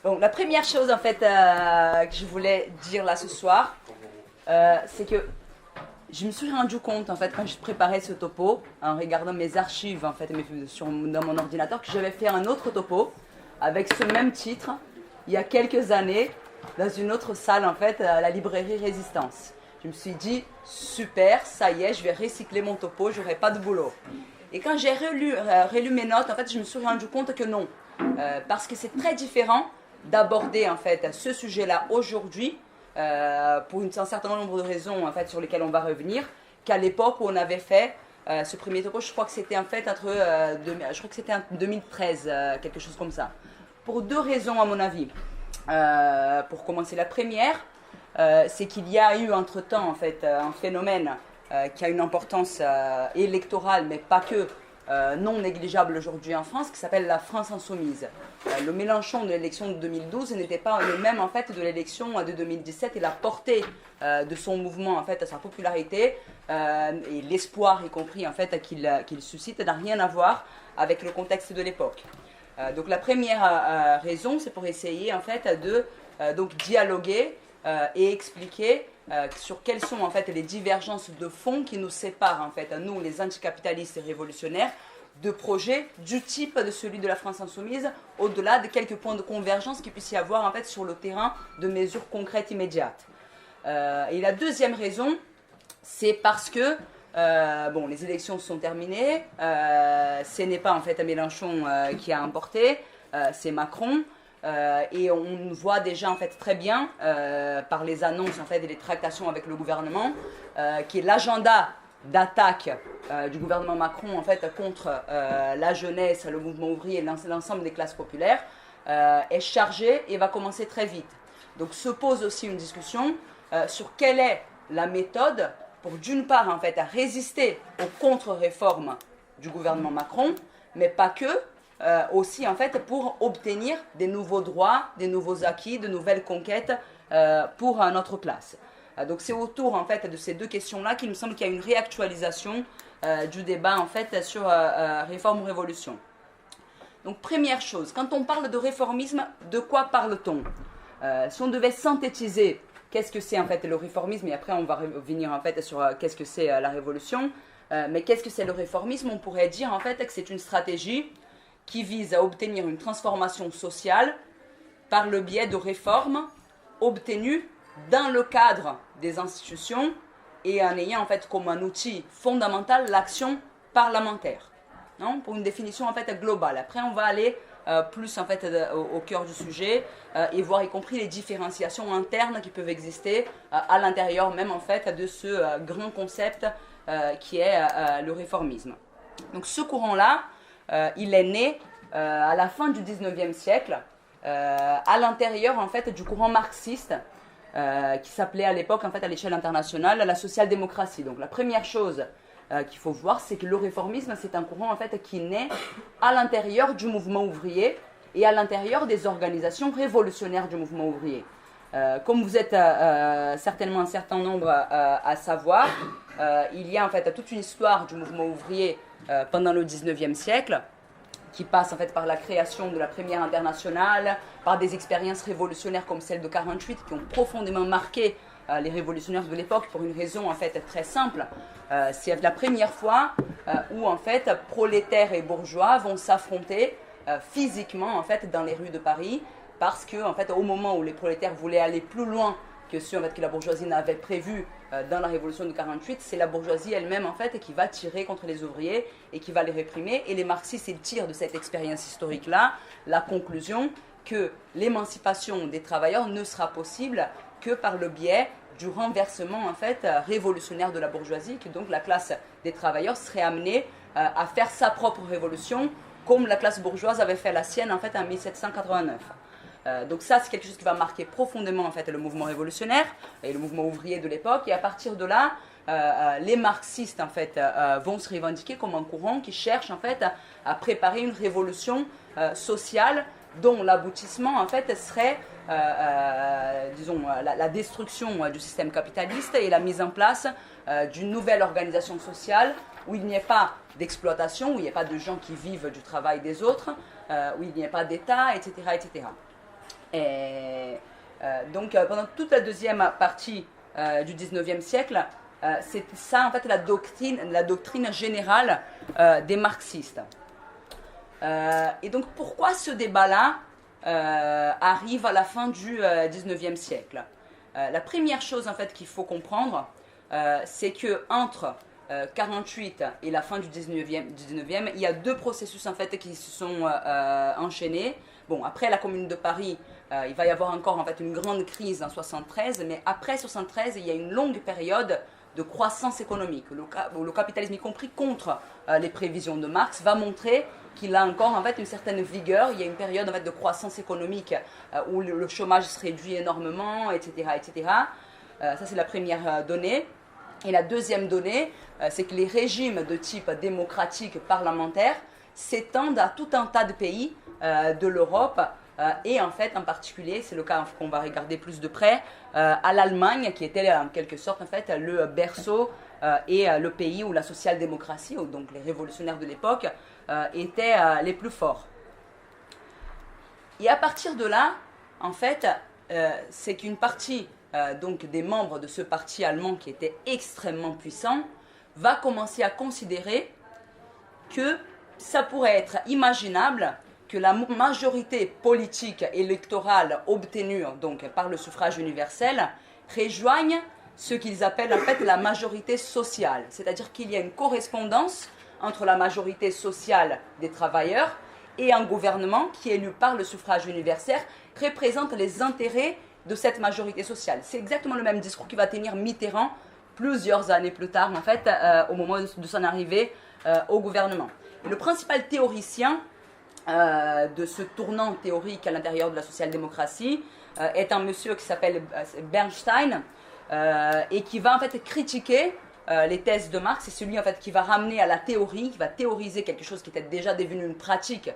Donc, la première chose, en fait, que je voulais dire là ce soir, c'est que je me suis rendu compte, en fait, quand je préparais ce topo, en regardant mes archives, en fait, dans mon ordinateur, que j'avais fait un autre topo avec ce même titre, il y a quelques années, dans une autre salle, en fait, à la librairie Résistance. Je me suis dit, super, ça y est, je vais recycler mon topo, j'aurai pas de boulot. Et quand j'ai relu mes notes, en fait, je me suis rendu compte que non. Parce que c'est très différent d'aborder, en fait, ce sujet-là aujourd'hui, pour un certain nombre de raisons, en fait, sur lesquelles on va revenir, qu'à l'époque où on avait fait ce premier topo. Je crois que c'était, en fait, je crois que c'était en 2013, quelque chose comme ça. Pour deux raisons, à mon avis. Pour commencer, la première, c'est qu'il y a eu entre-temps, en fait, un phénomène qui a une importance électorale, mais pas que, non négligeable aujourd'hui en France, qui s'appelle la France insoumise. Le Mélenchon de l'élection de 2012 n'était pas le même, en fait, de l'élection de 2017, et la portée de son mouvement, en fait, sa popularité et l'espoir, y compris, en fait, qu'il suscite, n'a rien à voir avec le contexte de l'époque. Donc la première raison, c'est pour essayer, en fait, de donc dialoguer et expliquer sur quelles sont, en fait, les divergences de fond qui nous séparent, en fait, nous, les anticapitalistes et révolutionnaires, de projets du type de celui de la France insoumise, au-delà de quelques points de convergence qu'il puisse y avoir, en fait, sur le terrain de mesures concrètes immédiates. Et la deuxième raison, c'est parce que bon, les élections sont terminées, ce n'est pas, en fait, Mélenchon qui a emporté, c'est Macron. Et on voit déjà, en fait, très bien par les annonces, en fait, et les tractations avec le gouvernement, qui est l'agenda d'attaque du gouvernement Macron, en fait, contre la jeunesse, le mouvement ouvrier et l'ensemble des classes populaires est chargé et va commencer très vite. Donc se pose aussi une discussion sur quelle est la méthode pour, d'une part, en fait, à résister aux contre-réformes du gouvernement Macron, mais pas que, aussi, en fait, pour obtenir des nouveaux droits, des nouveaux acquis, de nouvelles conquêtes pour notre classe. Donc c'est autour, en fait, de ces deux questions-là qu'il me semble qu'il y a une réactualisation du débat, en fait, sur réforme ou révolution. Donc première chose, quand on parle de réformisme, de quoi parle-t-on? Si on devait synthétiser qu'est-ce que c'est, en fait, le réformisme, et après on va revenir, en fait, sur qu'est-ce que c'est la révolution, mais qu'est-ce que c'est le réformisme? On pourrait dire, en fait, que c'est une stratégie qui vise à obtenir une transformation sociale par le biais de réformes obtenues dans le cadre des institutions et en ayant, en fait, comme un outil fondamental l'action parlementaire. Non, pour une définition, en fait, globale. Après, on va aller plus, en fait, au cœur du sujet et voir y compris les différenciations internes qui peuvent exister à l'intérieur même, en fait, de ce grand concept qui est le réformisme. Donc ce courant-là, il est né à la fin du 19e siècle à l'intérieur, en fait, du courant marxiste qui s'appelait à l'époque, en fait, à l'échelle internationale, la social-démocratie. Donc la première chose qu'il faut voir, c'est que le réformisme, c'est un courant, en fait, qui naît à l'intérieur du mouvement ouvrier et à l'intérieur des organisations révolutionnaires du mouvement ouvrier. Comme vous êtes certainement un certain nombre à savoir, il y a, en fait, toute une histoire du mouvement ouvrier pendant le 19e siècle, qui passe, en fait, par la création de la première internationale, par des expériences révolutionnaires comme celle de 48, qui ont profondément marqué les révolutionnaires de l'époque pour une raison, en fait, très simple. C'est la première fois où, en fait, prolétaires et bourgeois vont s'affronter physiquement, en fait, dans les rues de Paris, parce que, en fait, au moment où les prolétaires voulaient aller plus loin que ce, en fait, que la bourgeoisie n'avait prévu dans la révolution de 48, c'est la bourgeoisie elle-même, en fait, qui va tirer contre les ouvriers et qui va les réprimer. Et les marxistes, ils tirent de cette expérience historique-là la conclusion que l'émancipation des travailleurs ne sera possible que par le biais du renversement, en fait, révolutionnaire de la bourgeoisie, que donc la classe des travailleurs serait amenée à faire sa propre révolution, comme la classe bourgeoise avait fait la sienne, en fait, en 1789. Donc ça, c'est quelque chose qui va marquer profondément, en fait, le mouvement révolutionnaire et le mouvement ouvrier de l'époque. Et à partir de là, les marxistes, en fait, vont se revendiquer comme un courant qui cherche, en fait, à préparer une révolution sociale dont l'aboutissement, en fait, serait, disons, la destruction du système capitaliste et la mise en place d'une nouvelle organisation sociale où il n'y ait pas d'exploitation, où il n'y ait pas de gens qui vivent du travail des autres, où il n'y ait pas d'État, etc., etc. Et donc pendant toute la deuxième partie du 19e siècle, c'est ça en fait la doctrine générale des marxistes. Et donc pourquoi ce débat-là arrive à la fin du 19e siècle? La première chose en fait qu'il faut comprendre, c'est que entre 48 et la fin du 19e, il y a deux processus en fait qui se sont enchaînés. Bon, après la Commune de Paris, il va y avoir encore en fait une grande crise en 73, mais après 73, il y a une longue période de croissance économique. Le capitalisme, y compris contre les prévisions de Marx, va montrer qu'il a encore en fait une certaine vigueur. Il y a une période en fait de croissance économique où le chômage se réduit énormément, etc., etc. Ça c'est la première donnée. Et la deuxième donnée, c'est que les régimes de type démocratique parlementaire s'étendent à tout un tas de pays de l'Europe et en fait en particulier, c'est le cas qu'on va regarder plus de près, à l'Allemagne qui était en quelque sorte en fait le berceau et le pays où la social-démocratie, donc les révolutionnaires de l'époque, étaient les plus forts. Et à partir de là, en fait, c'est qu'une partie donc des membres de ce parti allemand qui était extrêmement puissant va commencer à considérer que ça pourrait être imaginable que la majorité politique électorale obtenue donc par le suffrage universel rejoigne ce qu'ils appellent en fait la majorité sociale, c'est-à-dire qu'il y a une correspondance entre la majorité sociale des travailleurs et un gouvernement qui, élu par le suffrage universel, représente les intérêts de cette majorité sociale. C'est exactement le même discours qui va tenir Mitterrand plusieurs années plus tard, en fait, au moment de son arrivée au gouvernement. Et le principal théoricien de ce tournant théorique à l'intérieur de la social-démocratie est un monsieur qui s'appelle Bernstein et qui va en fait critiquer les thèses de Marx. C'est celui en fait qui va ramener à la théorie, qui va théoriser quelque chose qui était déjà devenu une pratique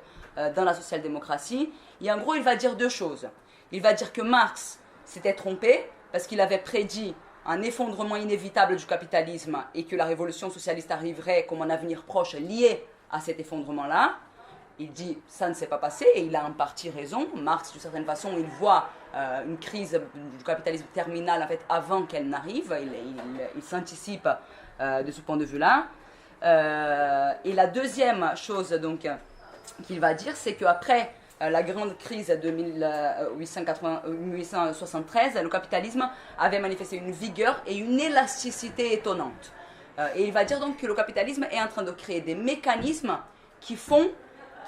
dans la social-démocratie. Et en gros, il va dire deux choses. Il va dire que Marx s'était trompé parce qu'il avait prédit un effondrement inévitable du capitalisme et que la révolution socialiste arriverait comme un avenir proche lié à cet effondrement-là. Il dit ça ne s'est pas passé et il a en partie raison. Marx, d'une certaine façon, il voit une crise du capitalisme terminal en fait avant qu'elle n'arrive. Il s'anticipe de ce point de vue-là. Et la deuxième chose donc qu'il va dire, c'est qu'après la grande crise de 1873, le capitalisme avait manifesté une vigueur et une élasticité étonnante. Et il va dire donc que le capitalisme est en train de créer des mécanismes qui font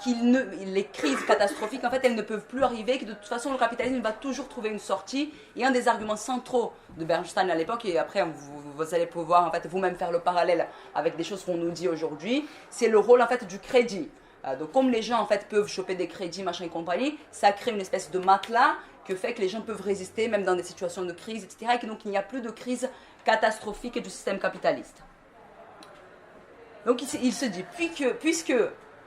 les crises catastrophiques, en fait, elles ne peuvent plus arriver, que de toute façon, le capitalisme va toujours trouver une sortie. Et un des arguments centraux de Bernstein à l'époque, et après, vous allez pouvoir, en fait, vous-même faire le parallèle avec des choses qu'on nous dit aujourd'hui, c'est le rôle, en fait, du crédit. Donc, comme les gens, en fait, peuvent choper des crédits, machin et compagnie, ça crée une espèce de matelas que fait que les gens peuvent résister, même dans des situations de crise, etc. Et que donc, il n'y a plus de crise catastrophique du système capitaliste. Donc, il se dit, puisque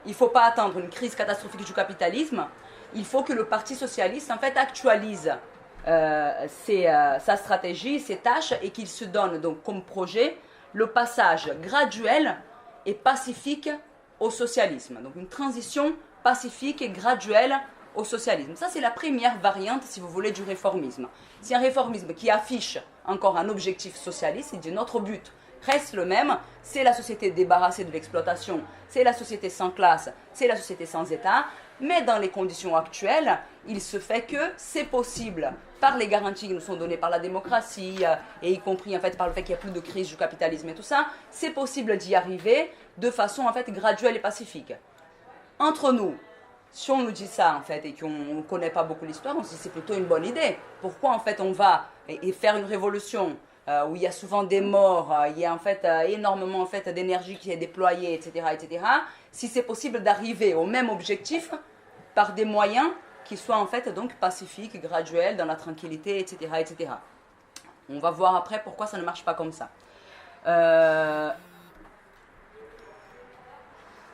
il ne faut pas attendre une crise catastrophique du capitalisme, il faut que le Parti socialiste en fait actualise sa stratégie, ses tâches et qu'il se donne donc comme projet le passage graduel et pacifique au socialisme. Donc une transition pacifique et graduelle au socialisme. Ça c'est la première variante, si vous voulez, du réformisme. C'est un réformisme qui affiche encore un objectif socialiste, il dit notre but reste le même, c'est la société débarrassée de l'exploitation, c'est la société sans classe, c'est la société sans État, mais dans les conditions actuelles, il se fait que c'est possible, par les garanties qui nous sont données par la démocratie, et y compris en fait par le fait qu'il n'y a plus de crise du capitalisme et tout ça, c'est possible d'y arriver de façon en fait graduelle et pacifique. Entre nous, si on nous dit ça en fait et qu'on ne connaît pas beaucoup l'histoire, on se dit c'est plutôt une bonne idée. Pourquoi en fait on va et faire une révolution où il y a souvent des morts, il y a en fait énormément en fait d'énergie qui est déployée, etc., etc. Si c'est possible d'arriver au même objectif par des moyens qui soient en fait donc pacifiques, graduels, dans la tranquillité, etc., etc. On va voir après pourquoi ça ne marche pas comme ça.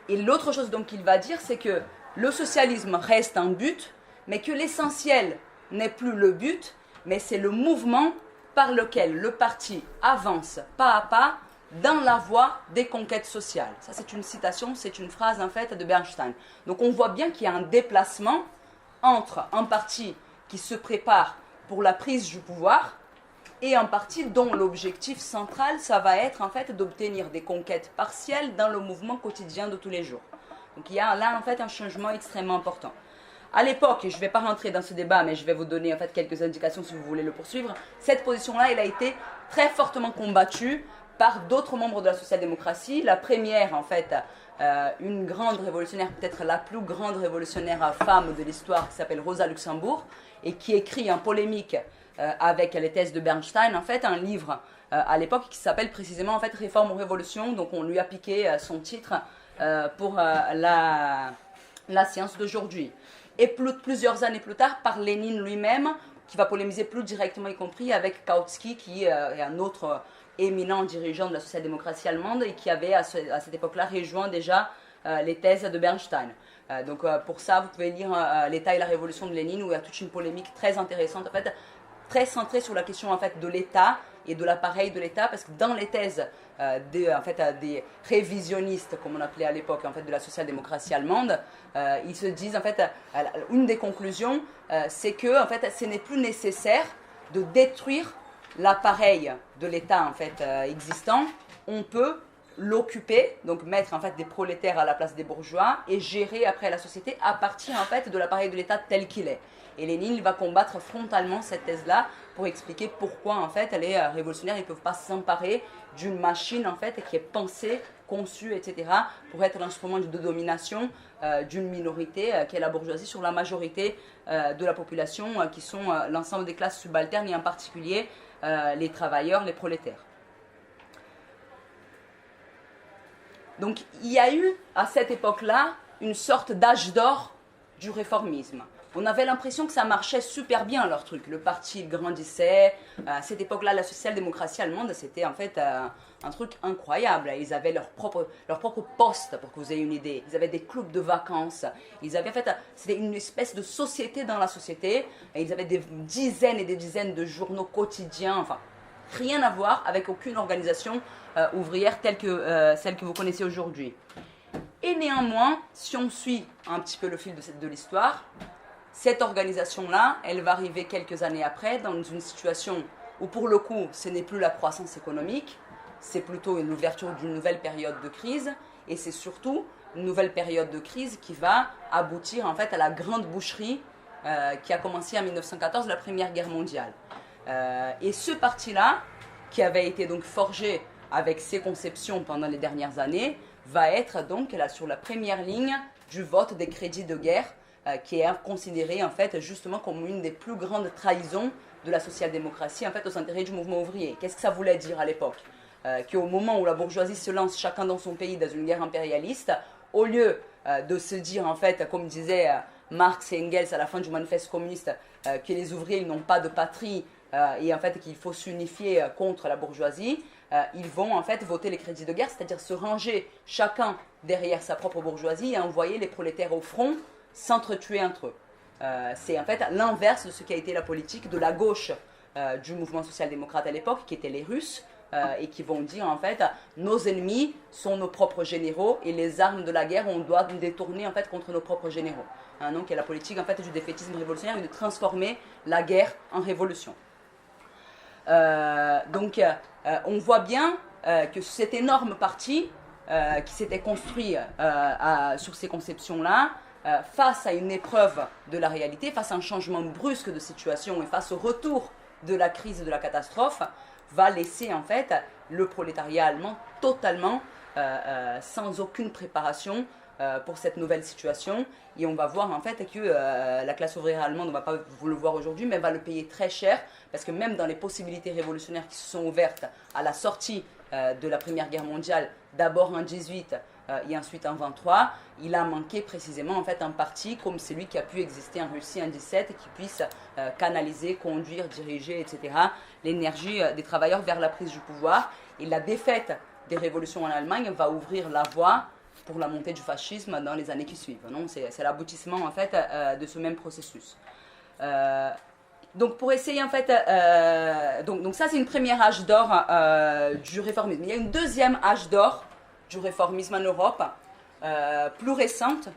Et l'autre chose donc qu'il va dire, c'est que le socialisme reste un but, mais que l'essentiel n'est plus le but, mais c'est le mouvement par lequel le parti avance pas à pas dans la voie des conquêtes sociales. Ça c'est une citation, c'est une phrase en fait de Bernstein. Donc on voit bien qu'il y a un déplacement entre un parti qui se préparent pour la prise du pouvoir, et en partie dont l'objectif central, ça va être en fait d'obtenir des conquêtes partielles dans le mouvement quotidien de tous les jours. Donc il y a là en fait un changement extrêmement important. À l'époque, et je ne vais pas rentrer dans ce débat, mais je vais vous donner en fait quelques indications si vous voulez le poursuivre, cette position-là, elle a été très fortement combattue par d'autres membres de la social-démocratie. La première, en fait, une grande révolutionnaire, peut-être la plus grande révolutionnaire femme de l'histoire, qui s'appelle Rosa Luxembourg, et qui écrit en polémique avec les thèses de Bernstein, en fait, un livre à l'époque qui s'appelle précisément en fait Réforme ou Révolution. Donc on lui a piqué son titre pour la séance d'aujourd'hui. Et plusieurs années plus tard, par Lénine lui-même, qui va polémiser plus directement, y compris avec Kautsky, qui est un autre éminent dirigeant de la social-démocratie allemande et qui avait à cette époque-là rejoint déjà les thèses de Bernstein. Donc pour ça, vous pouvez lire L'État et la Révolution de Lénine, où il y a toute une polémique très intéressante, en fait, très centrée sur la question en fait, de l'État et de l'appareil de l'État, parce que dans les thèses des révisionnistes, comme on appelait à l'époque en fait, de la social-démocratie allemande, ils se disent, en fait, une des conclusions, c'est que en fait, ce n'est plus nécessaire de détruire l'appareil de l'État en fait, existant. On peut l'occuper, donc mettre en fait, des prolétaires à la place des bourgeois et gérer après la société à partir en fait, de l'appareil de l'État tel qu'il est. Et Lénine il va combattre frontalement cette thèse-là pour expliquer pourquoi en fait, les révolutionnaires ne peuvent pas s'emparer d'une machine en fait, qui est pensée, conçue, etc., pour être l'instrument de domination d'une minorité qui est la bourgeoisie sur la majorité de la population, qui sont l'ensemble des classes subalternes et en particulier les travailleurs, les prolétaires. Donc il y a eu à cette époque-là une sorte d'âge d'or du réformisme. On avait l'impression que ça marchait super bien leur truc. Le parti il grandissait. À cette époque-là, la social-démocratie allemande, c'était en fait un truc incroyable. Ils avaient leur propre poste, pour que vous ayez une idée. Ils avaient des clubs de vacances. Ils avaient en fait, c'était une espèce de société dans la société. Et ils avaient des dizaines et des dizaines de journaux quotidiens. Enfin, rien à voir avec aucune organisation ouvrière telle que celle que vous connaissez aujourd'hui. Et néanmoins, si on suit un petit peu le fil de l'histoire, cette organisation-là, elle va arriver quelques années après dans une situation où pour le coup, ce n'est plus la croissance économique, c'est plutôt une ouverture d'une nouvelle période de crise, et c'est surtout une nouvelle période de crise qui va aboutir en fait à la grande boucherie qui a commencé en 1914, la Première Guerre mondiale. Et ce parti-là, qui avait été donc forgé avec ses conceptions pendant les dernières années, va être donc là sur la première ligne du vote des crédits de guerre, qui est considéré en fait justement comme une des plus grandes trahisons de la social-démocratie en fait aux intérêts du mouvement ouvrier. Qu'est-ce que ça voulait dire à l'époque? Qu'au moment où la bourgeoisie se lance chacun dans son pays dans une guerre impérialiste, au lieu de se dire en fait, comme disaient Marx et Engels à la fin du manifeste communiste, que les ouvriers n'ont pas de patrie et en fait qu'il faut s'unifier contre la bourgeoisie, ils vont en fait voter les crédits de guerre, c'est-à-dire se ranger chacun derrière sa propre bourgeoisie et envoyer les prolétaires au front, s'entretuer entre eux. C'est en fait l'inverse de ce qui a été la politique de la gauche du mouvement social-démocrate à l'époque, qui étaient les Russes, et qui vont dire en fait nos ennemis sont nos propres généraux et les armes de la guerre on doit nous détourner en fait contre nos propres généraux. Donc il y a la politique en fait du défaitisme révolutionnaire et de transformer la guerre en révolution. Donc on voit bien que cet énorme parti qui s'était construit sur ces conceptions-là, face à une épreuve de la réalité, face à un changement brusque de situation et face au retour de la crise et de la catastrophe, va laisser en fait le prolétariat allemand totalement sans aucune préparation pour cette nouvelle situation. Et on va voir en fait que la classe ouvrière allemande, on ne va pas vous le voir aujourd'hui, mais va le payer très cher, parce que même dans les possibilités révolutionnaires qui se sont ouvertes à la sortie de la Première Guerre mondiale, d'abord en 18 et ensuite en 23, il a manqué précisément en fait un parti comme celui qui a pu exister en Russie en 17 qui puisse canaliser, conduire, diriger, etc. l'énergie des travailleurs vers la prise du pouvoir. Et la défaite des révolutions en Allemagne va ouvrir la voie pour la montée du fascisme dans les années qui suivent. C'est l'aboutissement en fait de ce même processus. Donc pour essayer en fait, donc ça c'est une première âge d'or du réformisme. Il y a une deuxième âge d'or du réformisme en Europe, plus récente,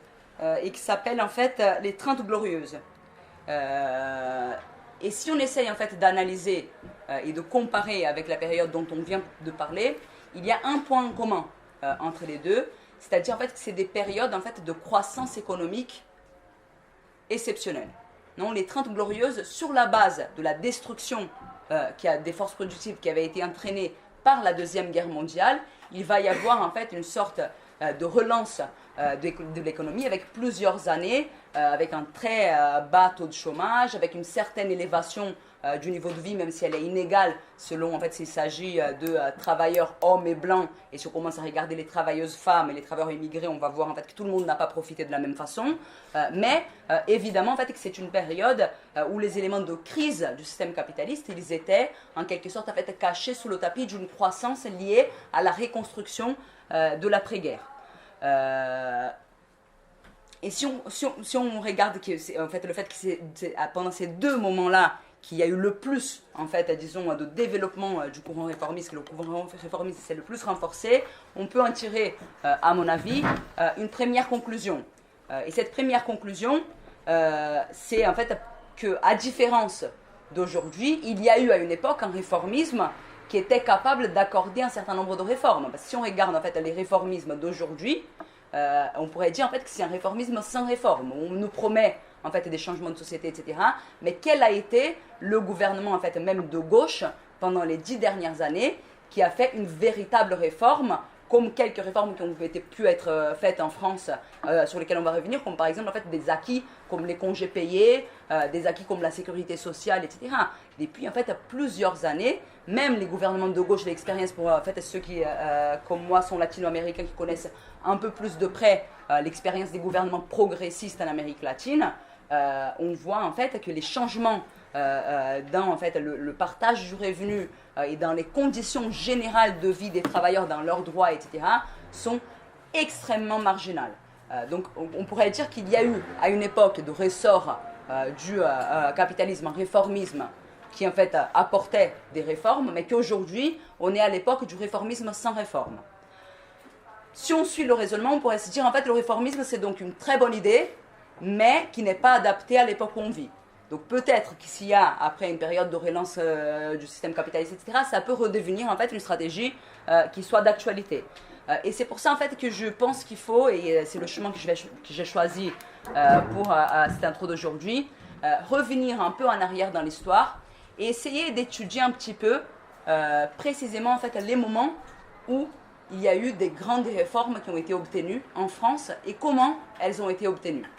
et qui s'appelle en fait les 30 Glorieuses. Et si on essaye en fait d'analyser et de comparer avec la période dont on vient de parler, il y a un point commun entre les deux, c'est-à-dire en fait que c'est des périodes en fait de croissance économique exceptionnelle. Non, les 30 glorieuses, sur la base de la destruction des forces productives qui avaient été entraînées par la Deuxième Guerre mondiale, il va y avoir en fait une sorte de relance de l'économie avec plusieurs années, avec un très bas taux de chômage, avec une certaine élévation du niveau de vie, même si elle est inégale selon en fait s'il s'agit de travailleurs hommes et blancs, et si on commence à regarder les travailleuses femmes et les travailleurs immigrés, on va voir en fait que tout le monde n'a pas profité de la même façon, mais évidemment en fait que c'est une période où les éléments de crise du système capitaliste, ils étaient en quelque sorte en fait cachés sous le tapis d'une croissance liée à la reconstruction de l'après-guerre. Et si on regarde que en fait, le fait que c'est pendant ces deux moments-là qu'il y a eu le plus, en fait, disons, de développement du courant réformiste, que le courant réformiste s'est le plus renforcé, on peut en tirer, à mon avis, une première conclusion. Et cette première conclusion, c'est en fait qu'à différence d'aujourd'hui, il y a eu à une époque un réformisme qui était capable d'accorder un certain nombre de réformes. Parce que si on regarde en fait les réformismes d'aujourd'hui, on pourrait dire en fait que c'est un réformisme sans réforme. On nous promet en fait des changements de société, etc. Mais quel a été le gouvernement en fait même de gauche pendant les 10 dernières années qui a fait une véritable réforme, comme quelques réformes qui ont pu être faites en France, sur lesquelles on va revenir, comme par exemple en fait des acquis comme les congés payés, des acquis comme la sécurité sociale, etc. Depuis en fait plusieurs années, même les gouvernements de gauche, l'expérience pour en fait, ceux qui, comme moi, sont latino-américains, qui connaissent un peu plus de près l'expérience des gouvernements progressistes en Amérique latine, on voit en fait que les changements dans en fait, le partage du revenu et dans les conditions générales de vie des travailleurs, dans leurs droits, etc., sont extrêmement marginales. Donc on pourrait dire qu'il y a eu à une époque de ressort du capitalisme, un réformisme qui en fait apportait des réformes, mais qu'aujourd'hui on est à l'époque du réformisme sans réforme. Si on suit le raisonnement, on pourrait se dire en fait le réformisme c'est donc une très bonne idée, mais qui n'est pas adaptée à l'époque où on vit. Donc peut-être qu'il y a, après une période de relance du système capitaliste, etc., ça peut redevenir en fait une stratégie qui soit d'actualité. Et c'est pour ça en fait que je pense qu'il faut, et c'est le chemin que j'ai choisi pour cette intro d'aujourd'hui, revenir un peu en arrière dans l'histoire et essayer d'étudier un petit peu précisément en fait les moments où il y a eu des grandes réformes qui ont été obtenues en France et comment elles ont été obtenues.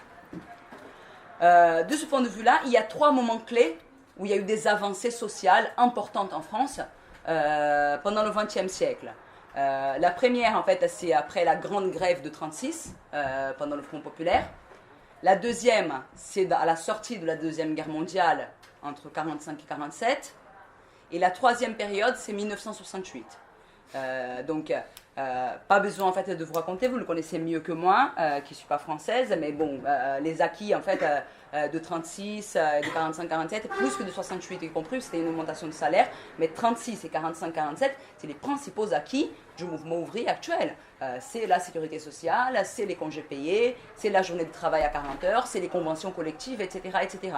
De ce point de vue-là, il y a 3 moments clés où il y a eu des avancées sociales importantes en France pendant le XXe siècle. La première, en fait, c'est après la grande grève de 1936, pendant le Front populaire. La deuxième, c'est à la sortie de la Deuxième Guerre mondiale, entre 1945 et 1947. Et la troisième période, c'est 1968. Donc, pas besoin en fait de vous raconter, vous le connaissez mieux que moi, qui ne suis pas française, mais bon, les acquis en fait de 36, de 45-47, plus que de 68 y compris, c'était une augmentation de salaire, mais 36 et 45-47, c'est les principaux acquis du mouvement ouvrier actuel. C'est la sécurité sociale, c'est les congés payés, c'est la journée de travail à 40 heures, c'est les conventions collectives, etc., etc.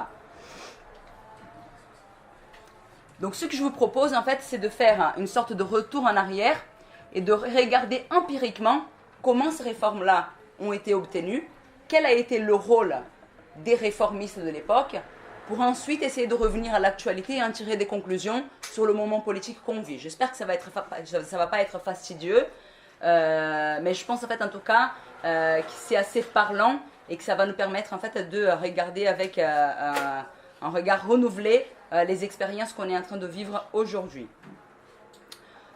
Donc ce que je vous propose en fait, c'est de faire une sorte de retour en arrière et de regarder empiriquement comment ces réformes-là ont été obtenues, quel a été le rôle des réformistes de l'époque, pour ensuite essayer de revenir à l'actualité et en tirer des conclusions sur le moment politique qu'on vit. J'espère que ça va pas être fastidieux, mais je pense en fait en tout cas que c'est assez parlant et que ça va nous permettre en fait de regarder avec un regard renouvelé les expériences qu'on est en train de vivre aujourd'hui.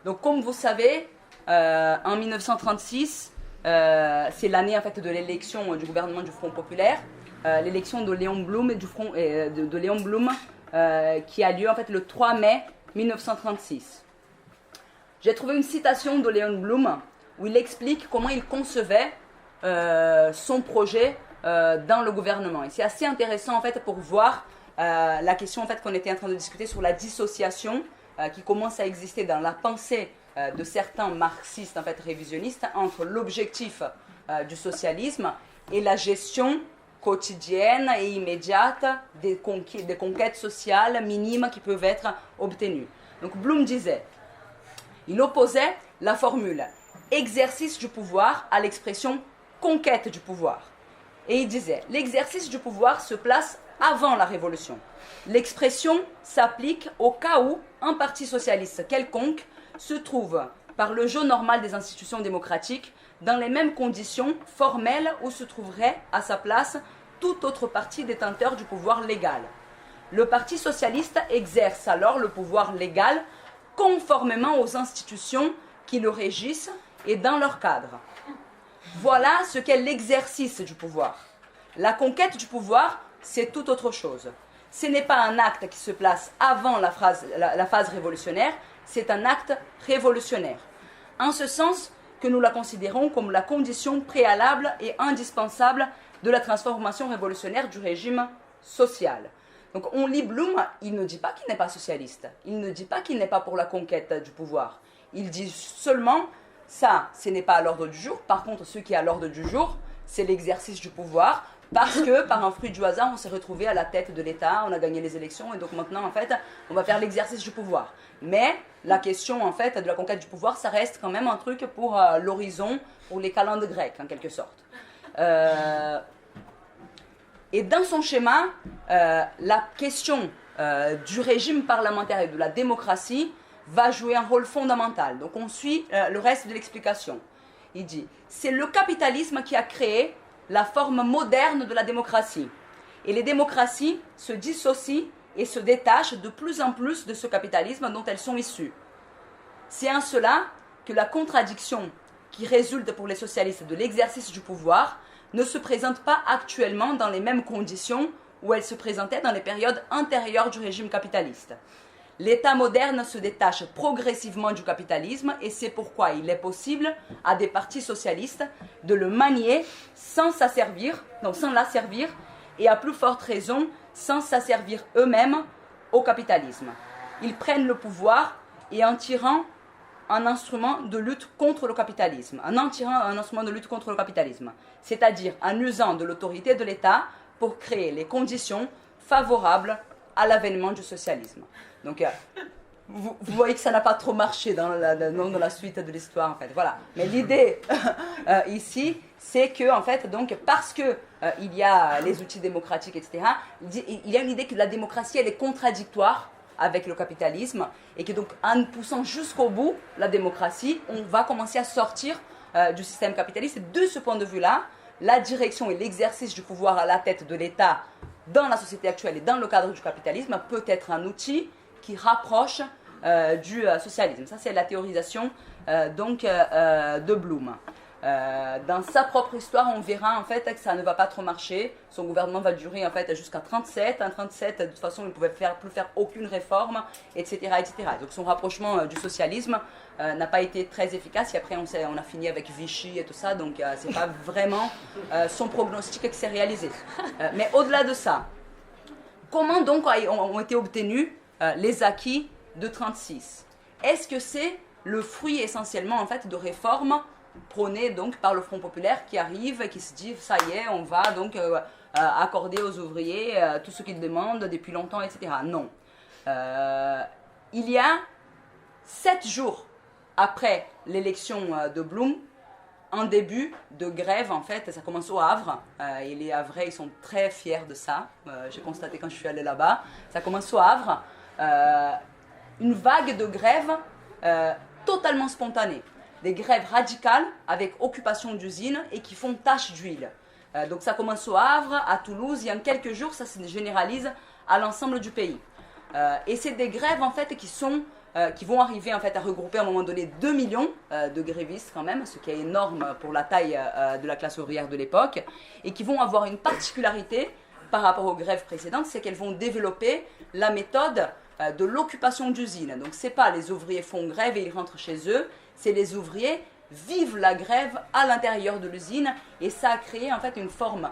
Donc comme vous savez, en 1936, c'est l'année en fait de l'élection du gouvernement du Front populaire, l'élection de Léon Blum de Léon Blum qui a lieu en fait le 3 mai 1936. J'ai trouvé une citation de Léon Blum où il explique comment il concevait son projet dans le gouvernement. Et c'est assez intéressant en fait pour voir la question en fait qu'on était en train de discuter sur la dissociation qui commence à exister dans la pensée de certains marxistes en fait révisionnistes entre l'objectif du socialisme et la gestion quotidiennes et immédiates des conquêtes sociales minimes qui peuvent être obtenues. Donc Bloom disait, il opposait la formule exercice du pouvoir à l'expression conquête du pouvoir. Et il disait, l'exercice du pouvoir se place avant la révolution. L'expression s'applique au cas où un parti socialiste quelconque se trouve, par le jeu normal des institutions démocratiques, dans les mêmes conditions formelles où se trouverait à sa place tout autre parti détenteur du pouvoir légal. Le Parti socialiste exerce alors le pouvoir légal conformément aux institutions qui le régissent et dans leur cadre. Voilà ce qu'est l'exercice du pouvoir. La conquête du pouvoir, c'est tout autre chose. Ce n'est pas un acte qui se place avant la phase révolutionnaire, c'est un acte révolutionnaire. En ce sens que nous la considérons comme la condition préalable et indispensable de la transformation révolutionnaire du régime social. Donc on lit Bloom, il ne dit pas qu'il n'est pas socialiste, il ne dit pas qu'il n'est pas pour la conquête du pouvoir. Il dit seulement, ça, ce n'est pas à l'ordre du jour. Par contre, ce qui est à l'ordre du jour, c'est l'exercice du pouvoir, parce que par un fruit du hasard, on s'est retrouvé à la tête de l'État, on a gagné les élections, et donc maintenant, en fait, on va faire l'exercice du pouvoir. Mais la question, en fait, de la conquête du pouvoir, ça reste quand même un truc pour l'horizon, pour les calendes grecques, en quelque sorte. Et dans son schéma, la question du régime parlementaire et de la démocratie va jouer un rôle fondamental. Donc on suit le reste de l'explication. Il dit, c'est le capitalisme qui a créé la forme moderne de la démocratie. Et les démocraties se dissocient et se détachent de plus en plus de ce capitalisme dont elles sont issues. C'est en cela que la contradiction qui résulte pour les socialistes de l'exercice du pouvoir ne se présente pas actuellement dans les mêmes conditions où elle se présentait dans les périodes antérieures du régime capitaliste. L'État moderne se détache progressivement du capitalisme et c'est pourquoi il est possible à des partis socialistes de le manier sans l'asservir et à plus forte raison sans s'asservir eux-mêmes au capitalisme. Ils prennent le pouvoir et en tirant un instrument de lutte contre le capitalisme, c'est-à-dire en usant de l'autorité de l'État pour créer les conditions favorables à l'avènement du socialisme. Donc, vous voyez que ça n'a pas trop marché dans la suite de l'histoire, en fait. Voilà. Mais l'idée ici, c'est que, en fait, donc, parce que il y a les outils démocratiques, etc., il y a une idée que la démocratie, elle est contradictoire avec le capitalisme, et que donc, en poussant jusqu'au bout la démocratie, on va commencer à sortir du système capitaliste. Et de ce point de vue-là, la direction et l'exercice du pouvoir à la tête de l'État dans la société actuelle et dans le cadre du capitalisme peut être un outil qui rapproche du socialisme. Ça, c'est la théorisation de Bloom. Dans sa propre histoire, on verra en fait que ça ne va pas trop marcher. Son gouvernement va durer en fait jusqu'à 37. En 37, de toute façon, il ne pouvait plus faire aucune réforme, etc., etc. Donc son rapprochement du socialisme n'a pas été très efficace. Et après, on a fini avec Vichy et tout ça. Donc c'est pas vraiment son prognostic qui s'est réalisé. Mais au-delà de ça, comment donc ont été obtenus les acquis de 36? Est-ce que c'est le fruit essentiellement en fait de réformes prônées donc par le Front populaire qui arrive et qui se dit ça y est, on va donc accorder aux ouvriers tout ce qu'ils demandent depuis longtemps, etc. Non. Il y a 7 jours après l'élection de Bloom, un début de grève, en fait, ça commence au Havre, et les Havrais, ils sont très fiers de ça, j'ai constaté quand je suis allée là-bas, ça commence au Havre, une vague de grève totalement spontanée, des grèves radicales avec occupation d'usines et qui font tache d'huile. Donc ça commence au Havre, à Toulouse, et en quelques jours, ça se généralise à l'ensemble du pays. Et c'est des grèves, en fait, qui vont arriver en fait à regrouper à un moment donné 2 millions de grévistes quand même, ce qui est énorme pour la taille de la classe ouvrière de l'époque, et qui vont avoir une particularité par rapport aux grèves précédentes, c'est qu'elles vont développer la méthode de l'occupation d'usines. Donc c'est pas les ouvriers font grève et ils rentrent chez eux, c'est les ouvriers vivent la grève à l'intérieur de l'usine, et ça a créé en fait une forme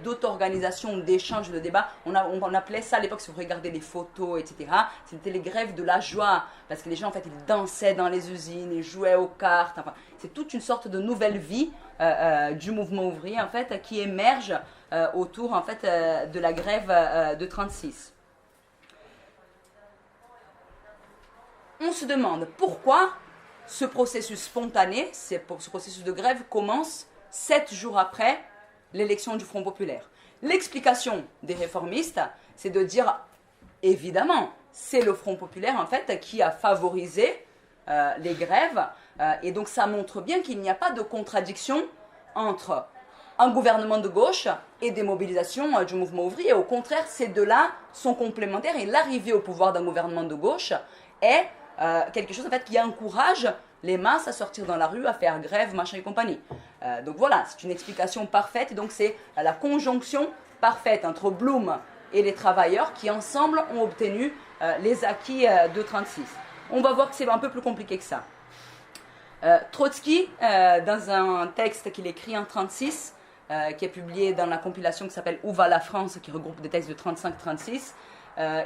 d'auto-organisation, d'échange, de débat. On appelait ça à l'époque, si vous regardez les photos, etc., c'était les grèves de la joie, parce que les gens en fait ils dansaient dans les usines, ils jouaient aux cartes, enfin, c'est toute une sorte de nouvelle vie du mouvement ouvrier en fait qui émerge autour en fait de la grève de 36. On se demande pourquoi ce processus spontané, ce processus de grève commence 7 jours après l'élection du Front populaire. L'explication des réformistes, c'est de dire, évidemment, c'est le Front populaire en fait qui a favorisé les grèves, et donc ça montre bien qu'il n'y a pas de contradiction entre un gouvernement de gauche et des mobilisations du mouvement ouvrier. Au contraire, ces deux-là sont complémentaires, et l'arrivée au pouvoir d'un gouvernement de gauche est quelque chose en fait qui encourage les masses à sortir dans la rue, à faire grève, machin et compagnie. Donc voilà, c'est une explication parfaite, et donc c'est la conjonction parfaite entre Blum et les travailleurs qui ensemble ont obtenu les acquis de 36. On va voir que c'est un peu plus compliqué que ça. Trotsky, dans un texte qu'il écrit en 36, qui est publié dans la compilation qui s'appelle Où va la France, qui regroupe des textes de 35-36,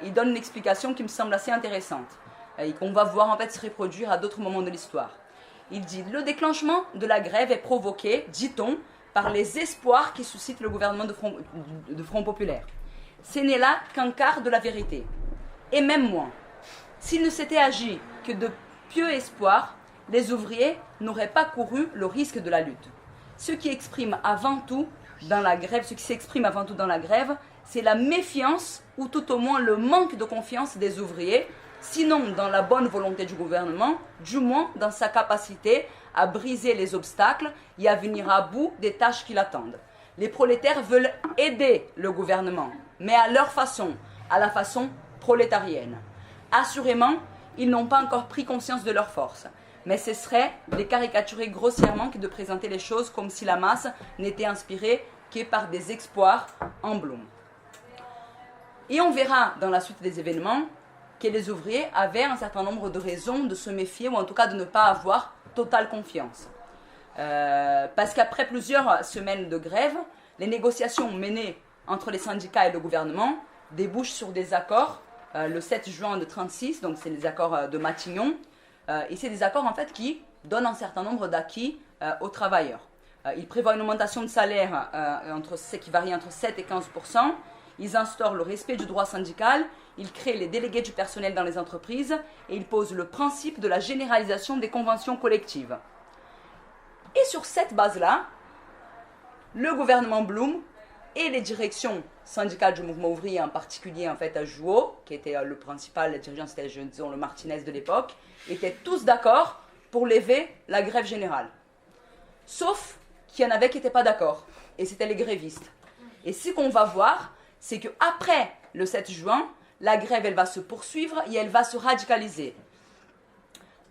il donne une explication qui me semble assez intéressante et qu'on va voir en fait se reproduire à d'autres moments de l'histoire. Il dit: le déclenchement de la grève est provoqué, dit-on, par les espoirs qui suscite le gouvernement de Front populaire. Ce n'est là qu'un quart de la vérité, et même moins. S'il ne s'était agi que de pieux espoirs, les ouvriers n'auraient pas couru le risque de la lutte. Ce qui s'exprime avant tout dans la grève, c'est la méfiance, ou tout au moins le manque de confiance des ouvriers, sinon dans la bonne volonté du gouvernement, du moins dans sa capacité à briser les obstacles et à venir à bout des tâches qui l'attendent. Les prolétaires veulent aider le gouvernement, mais à leur façon, à la façon prolétarienne. Assurément, ils n'ont pas encore pris conscience de leur force, mais ce serait les caricaturer grossièrement que de présenter les choses comme si la masse n'était inspirée que par des espoirs en Blum. Et on verra dans la suite des événements que les ouvriers avaient un certain nombre de raisons de se méfier, ou en tout cas de ne pas avoir totale confiance. Parce qu'après plusieurs semaines de grève, les négociations menées entre les syndicats et le gouvernement débouchent sur des accords le 7 juin de 1936, donc c'est les accords de Matignon, et c'est des accords en fait qui donnent un certain nombre d'acquis aux travailleurs. Ils prévoient une augmentation de salaire qui varie entre 7 et 15%. Ils instaurent le respect du droit syndical, ils créent les délégués du personnel dans les entreprises, et ils posent le principe de la généralisation des conventions collectives. Et sur cette base-là, le gouvernement Blum et les directions syndicales du mouvement ouvrier, en particulier en fait à Jouot, qui était le principal dirigeant, c'était disons le Martinez de l'époque, étaient tous d'accord pour lever la grève générale. Sauf qu'il y en avait qui n'étaient pas d'accord, et c'était les grévistes. Et ce qu'on va voir, c'est qu'après le 7 juin, la grève elle va se poursuivre et elle va se radicaliser.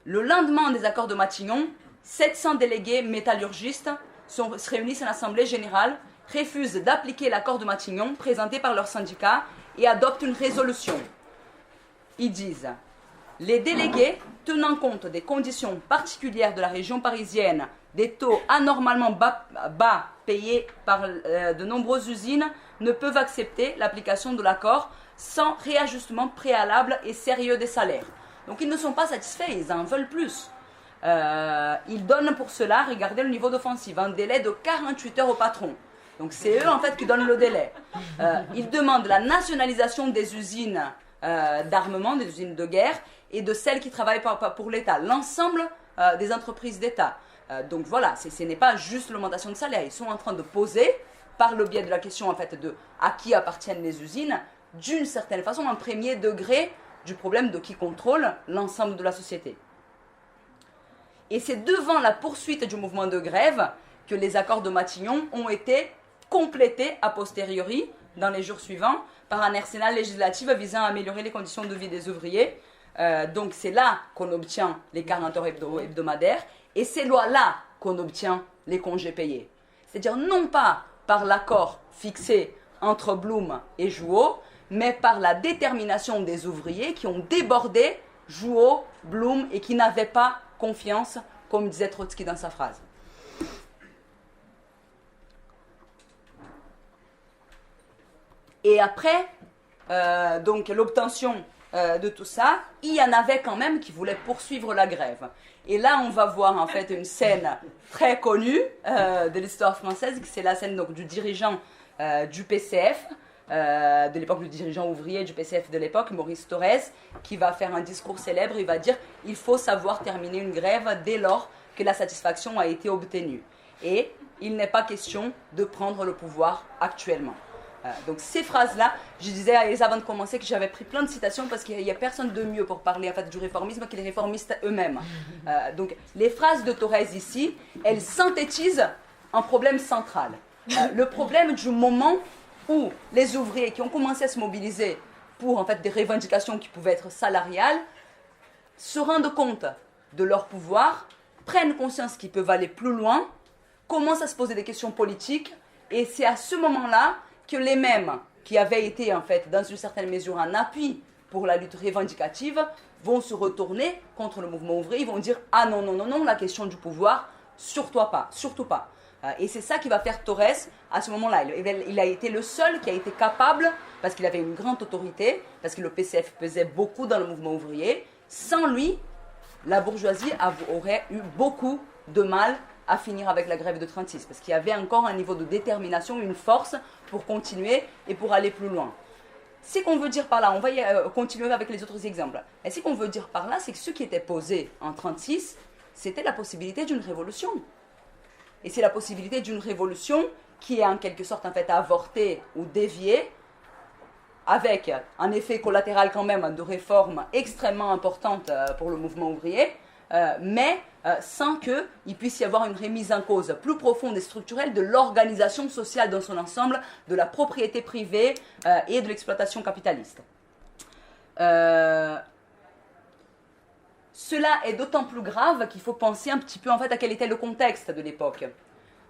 Le lendemain des accords de Matignon, 700 délégués métallurgistes se réunissent à l'Assemblée générale, refusent d'appliquer l'accord de Matignon présenté par leur syndicat et adoptent une résolution. Ils disent: les délégués, tenant compte des conditions particulières de la région parisienne, des taux anormalement bas payés par de nombreuses usines, ne peuvent accepter l'application de l'accord sans réajustement préalable et sérieux des salaires. Donc ils ne sont pas satisfaits, ils en veulent plus. Ils donnent pour cela, regardez le niveau d'offensive, un délai de 48 heures au patron. Donc c'est eux en fait qui donnent le délai. Ils demandent la nationalisation des usines d'armement, des usines de guerre, et de celles qui travaillent pour l'État, l'ensemble des entreprises d'État. Donc voilà, ce n'est pas juste l'augmentation de salaire, ils sont en train de poser, par le biais de la question en fait de à qui appartiennent les usines, d'une certaine façon un premier degré du problème de qui contrôle l'ensemble de la société. Et c'est devant la poursuite du mouvement de grève que les accords de Matignon ont été complétés a posteriori, dans les jours suivants, par un arsenal législatif visant à améliorer les conditions de vie des ouvriers. Donc c'est là qu'on obtient les 40 heures hebdomadaires, et c'est là qu'on obtient les congés payés. C'est-à-dire non pas par l'accord fixé entre Blum et Jouot, mais par la détermination des ouvriers qui ont débordé Jouot, Blum, et qui n'avaient pas confiance, comme disait Trotsky dans sa phrase. Et après, donc l'obtention de tout ça, il y en avait quand même qui voulaient poursuivre la grève. Et là, on va voir en fait une scène très connue de l'histoire française, c'est la scène donc, du dirigeant du PCF, de l'époque, le dirigeant ouvrier du PCF de l'époque, Maurice Thorez, qui va faire un discours célèbre. Il va dire « Il faut savoir terminer une grève dès lors que la satisfaction a été obtenue. » Et il n'est pas question de prendre le pouvoir actuellement. Donc ces phrases-là, je disais à Elsa avant de commencer que j'avais pris plein de citations parce qu'il n'y a personne de mieux pour parler en fait, du réformisme que les réformistes eux-mêmes. Donc les phrases de Thorez ici, elles synthétisent un problème central. Le problème du moment où les ouvriers qui ont commencé à se mobiliser pour en fait, des revendications qui pouvaient être salariales se rendent compte de leur pouvoir, prennent conscience qu'ils peuvent aller plus loin, commencent à se poser des questions politiques, et c'est à ce moment-là que les mêmes qui avaient été en fait dans une certaine mesure un appui pour la lutte revendicative vont se retourner contre le mouvement ouvrier, ils vont dire « Ah non, non, non, non, la question du pouvoir, surtout pas, surtout pas ». Et c'est ça qui va faire Thorez à ce moment-là. Il a été le seul qui a été capable, parce qu'il avait une grande autorité, parce que le PCF pesait beaucoup dans le mouvement ouvrier. Sans lui, la bourgeoisie aurait eu beaucoup de mal à finir avec la grève de 36, parce qu'il y avait encore un niveau de détermination, une force pour continuer et pour aller plus loin. Ce qu'on veut dire par là, on va continuer avec les autres exemples. Et ce qu'on veut dire par là, c'est que ce qui était posé en 36, c'était la possibilité d'une révolution. Et c'est la possibilité d'une révolution qui est en quelque sorte en fait avortée ou déviée, avec un effet collatéral quand même de réformes extrêmement importantes pour le mouvement ouvrier, mais sans qu'il puisse y avoir une remise en cause plus profonde et structurelle de l'organisation sociale dans son ensemble, de la propriété privée et de l'exploitation capitaliste. Cela est d'autant plus grave qu'il faut penser un petit peu en fait à quel était le contexte de l'époque.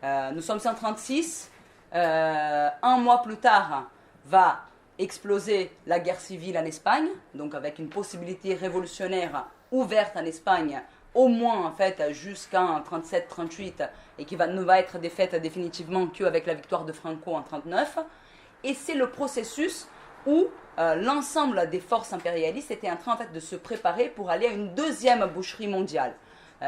Nous sommes en 1936, un mois plus tard va exploser la guerre civile en Espagne, donc avec une possibilité révolutionnaire ouverte en Espagne, au moins en fait jusqu'en 37-38, et qui ne va être défaite définitivement qu'avec la victoire de Franco en 1939. Et c'est le processus où l'ensemble des forces impérialistes étaient en train en fait, de se préparer pour aller à une deuxième boucherie mondiale.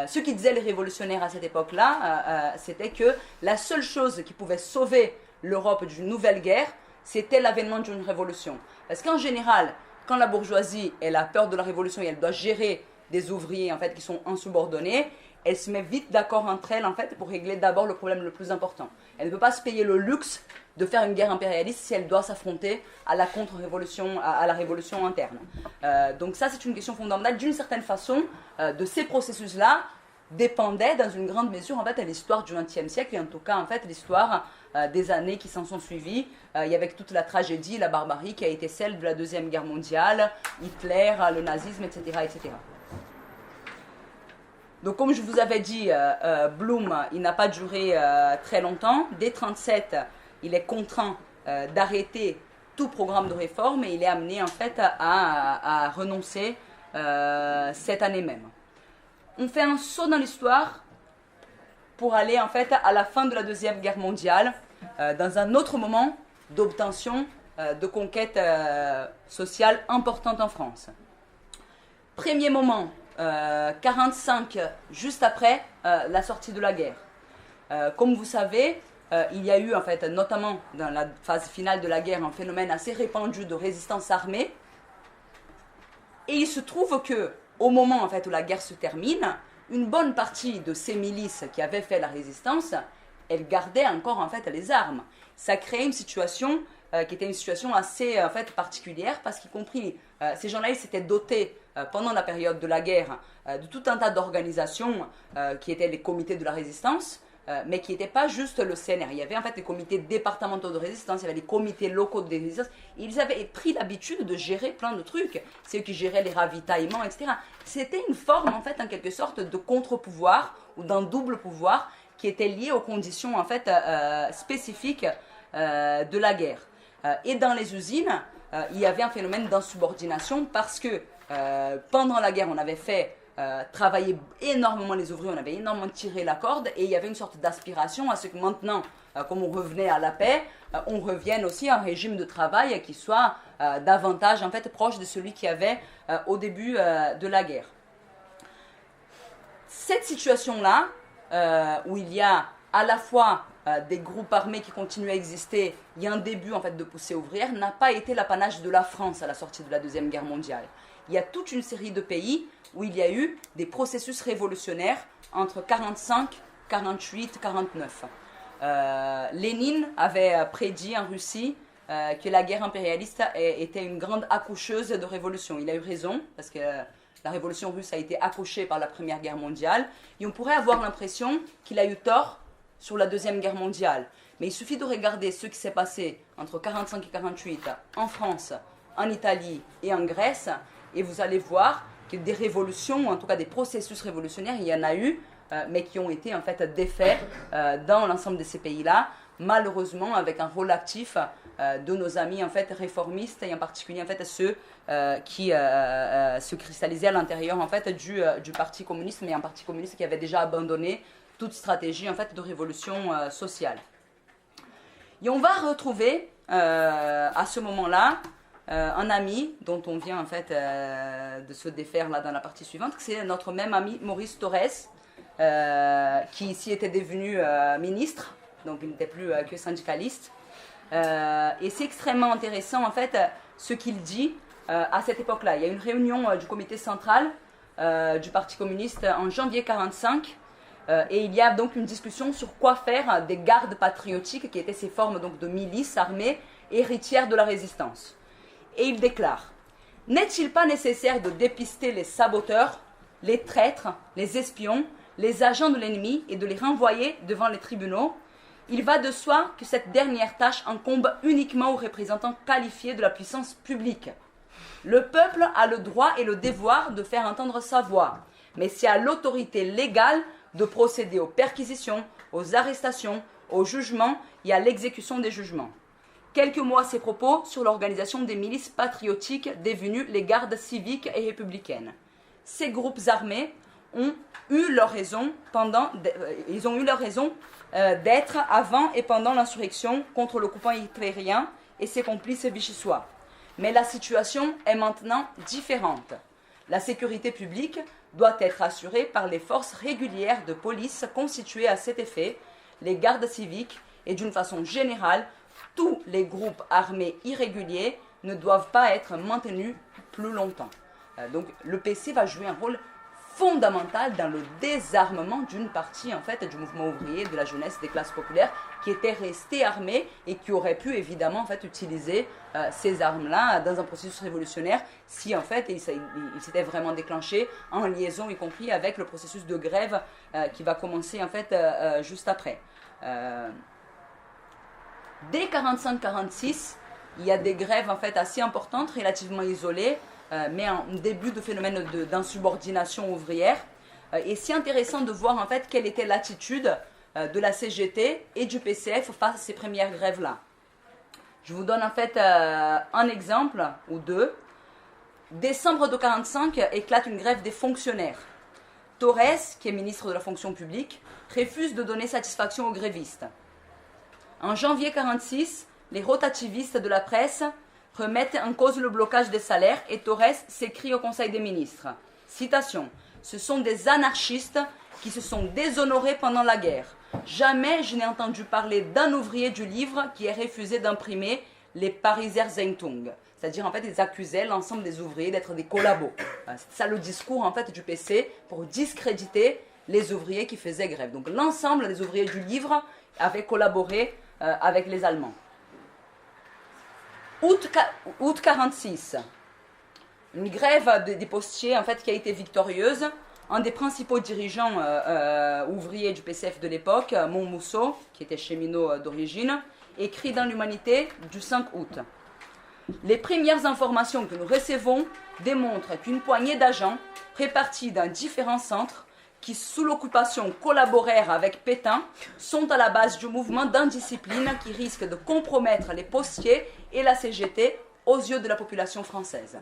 Ce qui disaient les révolutionnaires à cette époque-là, c'était que la seule chose qui pouvait sauver l'Europe d'une nouvelle guerre, c'était l'avènement d'une révolution. Parce qu'en général, quand la bourgeoisie elle a peur de la révolution et elle doit gérer des ouvriers en fait, qui sont insubordonnés, elle se met vite d'accord entre elles en fait, pour régler d'abord le problème le plus important. Elle ne peut pas se payer le luxe de faire une guerre impérialiste si elle doit s'affronter à la contre-révolution, à la révolution interne. Donc ça, c'est une question fondamentale. D'une certaine façon, de ces processus-là dépendait dans une grande mesure en fait, à l'histoire du XXe siècle, et en tout cas en fait, l'histoire des années qui s'en sont suivies, y avec toute la tragédie, la barbarie qui a été celle de la Deuxième Guerre mondiale, Hitler, le nazisme, etc. etc. Donc comme je vous avais dit, Blum, il n'a pas duré très longtemps. Dès 1937, il est contraint d'arrêter tout programme de réforme et il est amené en fait à renoncer cette année même. On fait un saut dans l'histoire pour aller en fait à la fin de la Deuxième Guerre mondiale, dans un autre moment d'obtention de conquête sociale importante en France. Premier moment, 45, juste après la sortie de la guerre. Comme vous savez, il y a eu en fait, notamment dans la phase finale de la guerre, un phénomène assez répandu de résistance armée. Et il se trouve que, au moment en fait, où la guerre se termine, une bonne partie de ces milices qui avaient fait la résistance, elles gardaient encore en fait les armes. Ça crée une situation qui était une situation assez en fait, particulière parce qu'y compris ces gens-là, ils s'étaient dotés pendant la période de la guerre de tout un tas d'organisations qui étaient les comités de la résistance, mais qui n'étaient pas juste le CNR. Il y avait en fait des comités départementaux de résistance, il y avait des comités locaux de résistance. Ils avaient pris l'habitude de gérer plein de trucs. C'est eux qui géraient les ravitaillements, etc. C'était une forme en fait en quelque sorte de contre-pouvoir ou d'un double pouvoir qui était lié aux conditions en fait spécifiques de la guerre. Et dans les usines, il y avait un phénomène d'insubordination parce que pendant la guerre, on avait fait travailler énormément les ouvriers, on avait énormément tiré la corde et il y avait une sorte d'aspiration à ce que maintenant, comme on revenait à la paix, on revienne aussi à un régime de travail qui soit davantage en fait proche de celui qu'il y avait au début de la guerre. Cette situation-là, où il y a à la fois des groupes armés qui continuent à exister, il y a un début en fait de poussée ouvrière, n'a pas été l'apanage de la France à la sortie de la Deuxième Guerre mondiale. Il y a toute une série de pays où il y a eu des processus révolutionnaires entre 45, 48, 49. Lénine avait prédit en Russie que la guerre impérialiste était une grande accoucheuse de révolution. Il a eu raison, parce que la révolution russe a été accouchée par la Première Guerre mondiale, et on pourrait avoir l'impression qu'il a eu tort sur la Deuxième Guerre mondiale. Mais il suffit de regarder ce qui s'est passé entre 45 et 48 en France, en Italie et en Grèce, et vous allez voir que des révolutions, ou en tout cas des processus révolutionnaires, il y en a eu, mais qui ont été en fait défaits dans l'ensemble de ces pays-là, malheureusement avec un rôle actif de nos amis en fait réformistes, et en particulier en fait ceux qui se cristallisaient à l'intérieur en fait du Parti communiste, mais un Parti communiste qui avait déjà abandonné toute stratégie en fait de révolution sociale. Et on va retrouver à ce moment-là un ami dont on vient en fait de se défaire là dans la partie suivante, c'est notre même ami Maurice Thorez, qui ici était devenu ministre, donc il n'était plus que syndicaliste. Et c'est extrêmement intéressant en fait ce qu'il dit à cette époque-là. Il y a une réunion du comité central du Parti communiste en janvier 1945, et il y a donc une discussion sur quoi faire des gardes patriotiques, qui étaient ces formes donc de milices armées héritières de la résistance. Et il déclare: n'est-il pas nécessaire de dépister les saboteurs, les traîtres, les espions, les agents de l'ennemi et de les renvoyer devant les tribunaux? Il va de soi que cette dernière tâche incombe uniquement aux représentants qualifiés de la puissance publique. Le peuple a le droit et le devoir de faire entendre sa voix, mais c'est à l'autorité légale de procéder aux perquisitions, aux arrestations, aux jugements et à l'exécution des jugements. Quelques mots à ces propos sur l'organisation des milices patriotiques devenues les gardes civiques et républicaines. Ces groupes armés ont eu leur raison d'être avant et pendant l'insurrection contre l'occupant hitlérien et ses complices vichysois. Mais la situation est maintenant différente. La sécurité publique doit être assurée par les forces régulières de police constituées à cet effet, les gardes civiques et d'une façon générale, tous les groupes armés irréguliers ne doivent pas être maintenus plus longtemps. Donc le PC va jouer un rôle fondamental dans le désarmement d'une partie en fait du mouvement ouvrier, de la jeunesse, des classes populaires qui étaient restées armées et qui auraient pu évidemment en fait utiliser ces armes-là dans un processus révolutionnaire si en fait il s'était vraiment déclenché en liaison y compris avec le processus de grève qui va commencer en fait juste après. Dès 45-46, il y a des grèves en fait assez importantes, relativement isolées, mais un début de phénomène d'insubordination ouvrière. Et c'est intéressant de voir en fait quelle était l'attitude de la CGT et du PCF face à ces premières grèves-là. Je vous donne en fait un exemple ou deux. Décembre de 1945 éclate une grève des fonctionnaires. Thorez, qui est ministre de la fonction publique, refuse de donner satisfaction aux grévistes. En janvier 1946, les rotativistes de la presse remettent en cause le blocage des salaires et Thorez s'écrie au Conseil des ministres. Citation: « Ce sont des anarchistes qui se sont déshonorés pendant la guerre. Jamais je n'ai entendu parler d'un ouvrier du livre qui ait refusé d'imprimer les Pariser Zeitung. » C'est-à-dire, en fait, ils accusaient l'ensemble des ouvriers d'être des collabos. C'est ça le discours, en fait, du PC pour discréditer les ouvriers qui faisaient grève. Donc, l'ensemble des ouvriers du livre avaient collaboré avec les Allemands. Août 1946, une grève des postiers en fait, qui a été victorieuse. Un des principaux dirigeants ouvriers du PCF de l'époque, Montmousseau, qui était cheminot d'origine, écrit dans l'Humanité du 5 août. Les premières informations que nous recevons démontrent qu'une poignée d'agents répartis dans différents centres qui, sous l'occupation, collaborèrent avec Pétain, sont à la base du mouvement d'indiscipline qui risque de compromettre les postiers et la CGT aux yeux de la population française.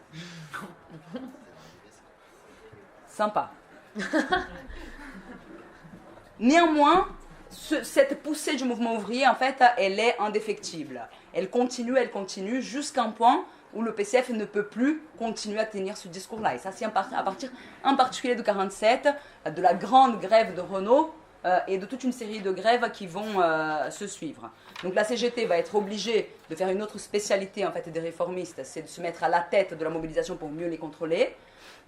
Sympa. Néanmoins, cette poussée du mouvement ouvrier, en fait, elle est indéfectible. Elle continue jusqu'à un point où le PCF ne peut plus continuer à tenir ce discours-là. Et ça, c'est à partir en particulier de 1947, de la grande grève de Renault, et de toute une série de grèves qui vont se suivre. Donc la CGT va être obligée de faire une autre spécialité en fait des réformistes, c'est de se mettre à la tête de la mobilisation pour mieux les contrôler,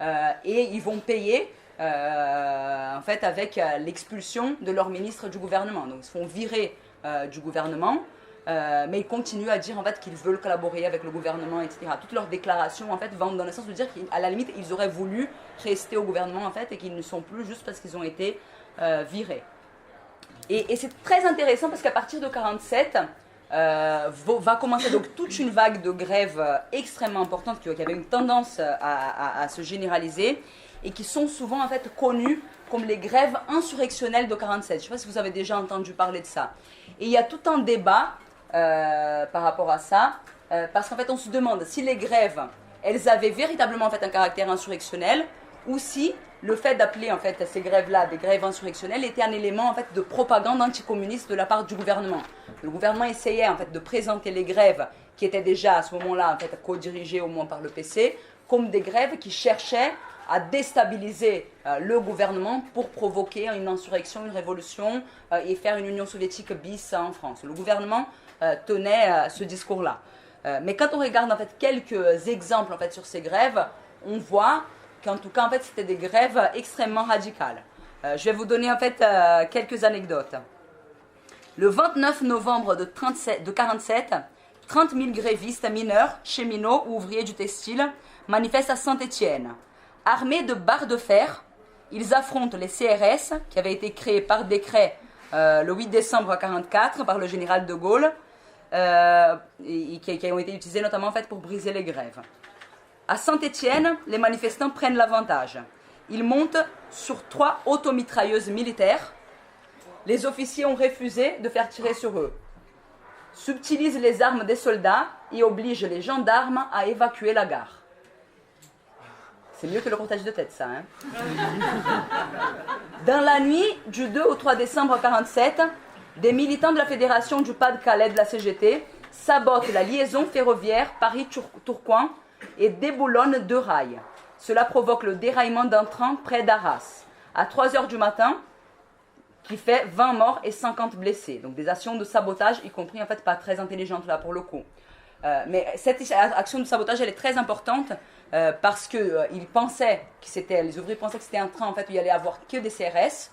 et ils vont payer en fait avec l'expulsion de leur ministre du gouvernement. Donc ils se font virer du gouvernement, mais ils continuent à dire en fait qu'ils veulent collaborer avec le gouvernement, etc. Toutes leurs déclarations en fait vont dans le sens de dire qu'à la limite ils auraient voulu rester au gouvernement en fait et qu'ils ne sont plus juste parce qu'ils ont été virés. Et c'est très intéressant parce qu'à partir de 1947 va commencer donc toute une vague de grèves extrêmement importantes qui avait une tendance à se généraliser et qui sont souvent en fait connues comme les grèves insurrectionnelles de 1947. Je ne sais pas si vous avez déjà entendu parler de ça. Et il y a tout un débat par rapport à ça, parce qu'en fait on se demande si les grèves, elles avaient véritablement en fait un caractère insurrectionnel, ou si le fait d'appeler en fait ces grèves-là des grèves insurrectionnelles était un élément en fait de propagande anticommuniste de la part du gouvernement. Le gouvernement essayait en fait de présenter les grèves qui étaient déjà à ce moment-là en fait co-dirigées au moins par le PC comme des grèves qui cherchaient à déstabiliser le gouvernement pour provoquer une insurrection, une révolution et faire une Union soviétique bis en France. Le gouvernement tenait ce discours-là. Mais quand on regarde en fait quelques exemples en fait sur ces grèves, on voit qu'en tout cas en fait c'était des grèves extrêmement radicales. Je vais vous donner en fait quelques anecdotes. Le 29 novembre de 1947, 30 000 grévistes mineurs, cheminots ou ouvriers du textile manifestent à Saint-Étienne. Armés de barres de fer, ils affrontent les CRS qui avaient été créés par décret le 8 décembre 1944 par le général de Gaulle et qui ont été utilisés notamment en fait pour briser les grèves. À Saint-Étienne, les manifestants prennent l'avantage. Ils montent sur 3 automitrailleuses militaires. Les officiers ont refusé de faire tirer sur eux. Subtilisent les armes des soldats et obligent les gendarmes à évacuer la gare. C'est mieux que le cortège de tête, ça. Hein. Dans la nuit du 2 au 3 décembre 1947, des militants de la Fédération du Pas-de-Calais de la CGT sabotent la liaison ferroviaire Paris-Tourcoing et déboulonnent 2 rails. Cela provoque le déraillement d'un train près d'Arras, à 3 h du matin, qui fait 20 morts et 50 blessés. Donc des actions de sabotage, y compris en fait pas très intelligentes là pour le coup. Mais cette action de sabotage, elle est très importante parce que ils pensaient les ouvriers pensaient que c'était un train en fait où il y allait avoir que des CRS.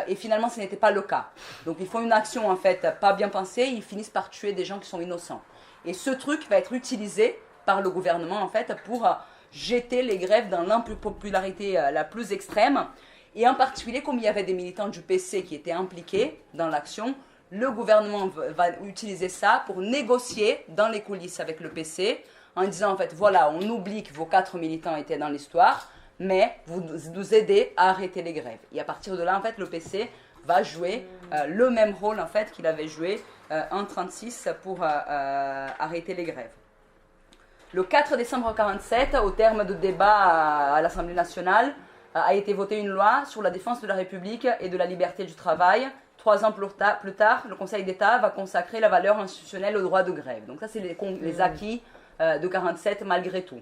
Et finalement, ce n'était pas le cas. Donc, ils font une action, en fait, pas bien pensée, ils finissent par tuer des gens qui sont innocents. Et ce truc va être utilisé par le gouvernement, en fait, pour jeter les grèves dans l'impopularité la plus extrême. Et en particulier, comme il y avait des militants du PC qui étaient impliqués dans l'action, le gouvernement va utiliser ça pour négocier dans les coulisses avec le PC, en disant, en fait, voilà, on oublie que vos 4 militants étaient dans l'histoire, mais vous nous aidez à arrêter les grèves. Et à partir de là, en fait, le PC va jouer le même rôle en fait, qu'il avait joué en 1936 pour arrêter les grèves. Le 4 décembre 1947, au terme de débats à l'Assemblée nationale, a été votée une loi sur la défense de la République et de la liberté du travail. 3 ans plus tard, le Conseil d'État va consacrer la valeur institutionnelle au droit de grève. Donc ça, c'est les acquis de 1947 malgré tout.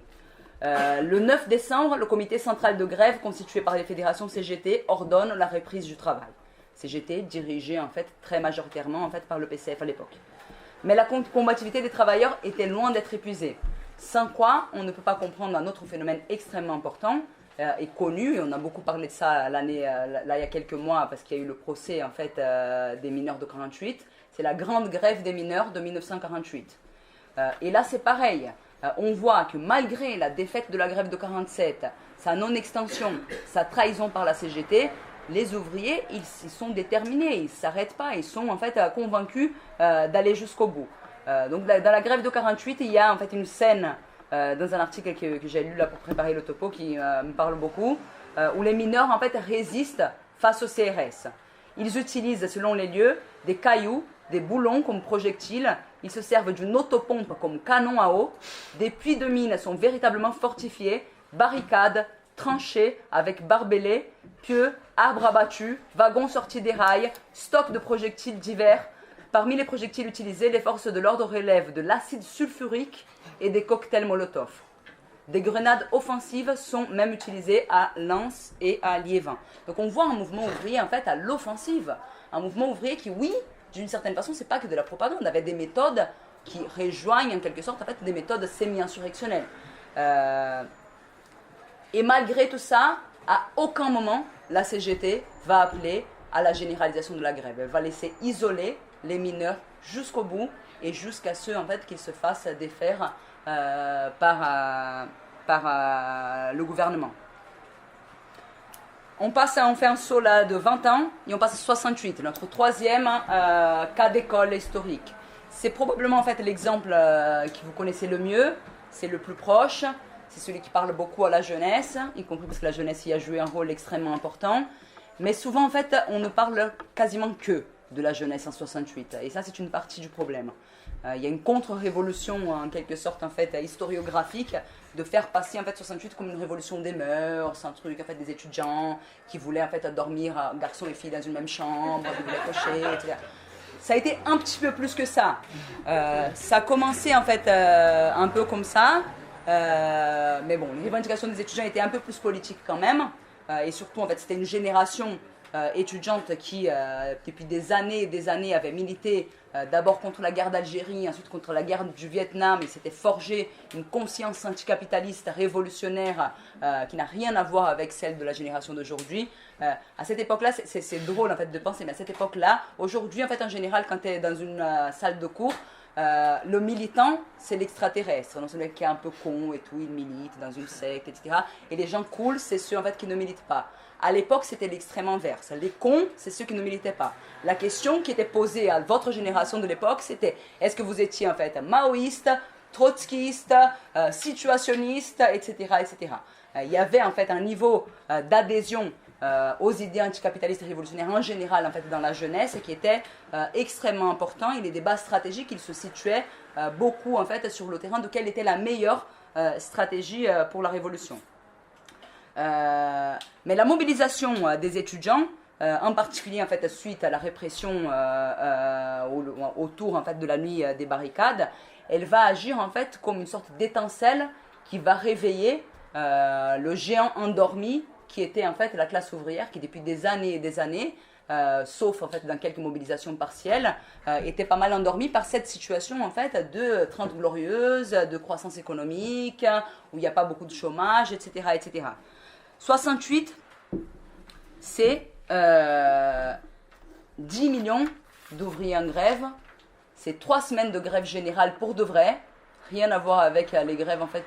Le 9 décembre, le comité central de grève constitué par les fédérations CGT ordonne la reprise du travail. CGT dirigé en fait très majoritairement en fait par le PCF à l'époque. Mais la combativité des travailleurs était loin d'être épuisée. Sans quoi, on ne peut pas comprendre un autre phénomène extrêmement important et connu, et on a beaucoup parlé de ça là il y a quelques mois parce qu'il y a eu le procès en fait des mineurs de 48. C'est la grande grève des mineurs de 1948. Et là, c'est pareil. On voit que malgré la défaite de la grève de 1947, sa non-extension, sa trahison par la CGT, les ouvriers, ils sont déterminés, ils ne s'arrêtent pas, ils sont en fait convaincus d'aller jusqu'au bout. Donc dans la grève de 1948, il y a en fait une scène dans un article que j'ai lu là pour préparer le topo qui me parle beaucoup, où les mineurs en fait résistent face aux CRS. Ils utilisent, selon les lieux, des cailloux, des boulons comme projectiles, ils se servent d'une autopompe comme canon à eau, des puits de mine sont véritablement fortifiés, barricades, tranchées avec barbelés, pieux, arbres abattus, wagons sortis des rails, stocks de projectiles divers. Parmi les projectiles utilisés, les forces de l'ordre relèvent de l'acide sulfurique et des cocktails Molotov. Des grenades offensives sont même utilisées à Lens et à Liévin. Donc on voit un mouvement ouvrier en fait à l'offensive. Un mouvement ouvrier qui, oui, d'une certaine façon, c'est pas que de la propagande, avec des méthodes qui rejoignent en quelque sorte en fait, des méthodes semi-insurrectionnelles. Et malgré tout ça, à aucun moment, la CGT va appeler à la généralisation de la grève. Elle va laisser isoler les mineurs jusqu'au bout et jusqu'à ce en fait, qu'ils se fassent défaire par le gouvernement. On fait un saut là de 20 ans et on passe à 68, notre troisième cas d'école historique. C'est probablement en fait l'exemple que vous connaissez le mieux, c'est le plus proche, c'est celui qui parle beaucoup à la jeunesse, y compris parce que la jeunesse y a joué un rôle extrêmement important. Mais souvent en fait on ne parle quasiment que de la jeunesse en 68 et ça c'est une partie du problème. Il y a une contre-révolution en quelque sorte en fait historiographique de faire passer en fait 68 comme une révolution des mœurs, un truc en fait des étudiants qui voulaient en fait dormir garçons et filles dans une même chambre, qui voulaient cocher, etc. Ça a été un petit peu plus que ça. Ça a commencé en fait un peu comme ça, mais bon, les revendications des étudiants étaient un peu plus politiques quand même, et surtout en fait c'était une génération étudiante qui depuis des années et des années avait milité d'abord contre la guerre d'Algérie, ensuite contre la guerre du Vietnam, et s'était forgé une conscience anticapitaliste révolutionnaire qui n'a rien à voir avec celle de la génération d'aujourd'hui. À cette époque-là, c'est drôle en fait de penser, mais à cette époque-là, aujourd'hui en fait en général quand tu es dans une salle de cours, le militant, c'est l'extraterrestre, non, celui qui est un peu con et tout, il milite dans une secte, etc. Et les gens cool, c'est ceux en fait qui ne militent pas. À l'époque, c'était l'extrême inverse. Les cons, c'est ceux qui ne militaient pas. La question qui était posée à votre génération de l'époque, c'était est-ce que vous étiez en fait maoïste, trotskiste, situationniste, etc., etc. Il y avait en fait un niveau d'adhésion aux idées anticapitalistes et révolutionnaires en général en fait dans la jeunesse qui était extrêmement important, et les débats stratégiques ils se situaient beaucoup en fait sur le terrain de quelle était la meilleure stratégie pour la révolution. Mais la mobilisation des étudiants, en particulier en fait suite à la répression autour en fait de la nuit des barricades, elle va agir en fait comme une sorte d'étincelle qui va réveiller le géant endormi qui était en fait la classe ouvrière, qui depuis des années et des années, sauf en fait dans quelques mobilisations partielles, était pas mal endormie par cette situation en fait de 30 glorieuses, de croissance économique, où il n'y a pas beaucoup de chômage, etc., etc. 68, c'est 10 millions d'ouvriers en grève, c'est 3 semaines de grève générale pour de vrai, rien à voir avec les grèves en fait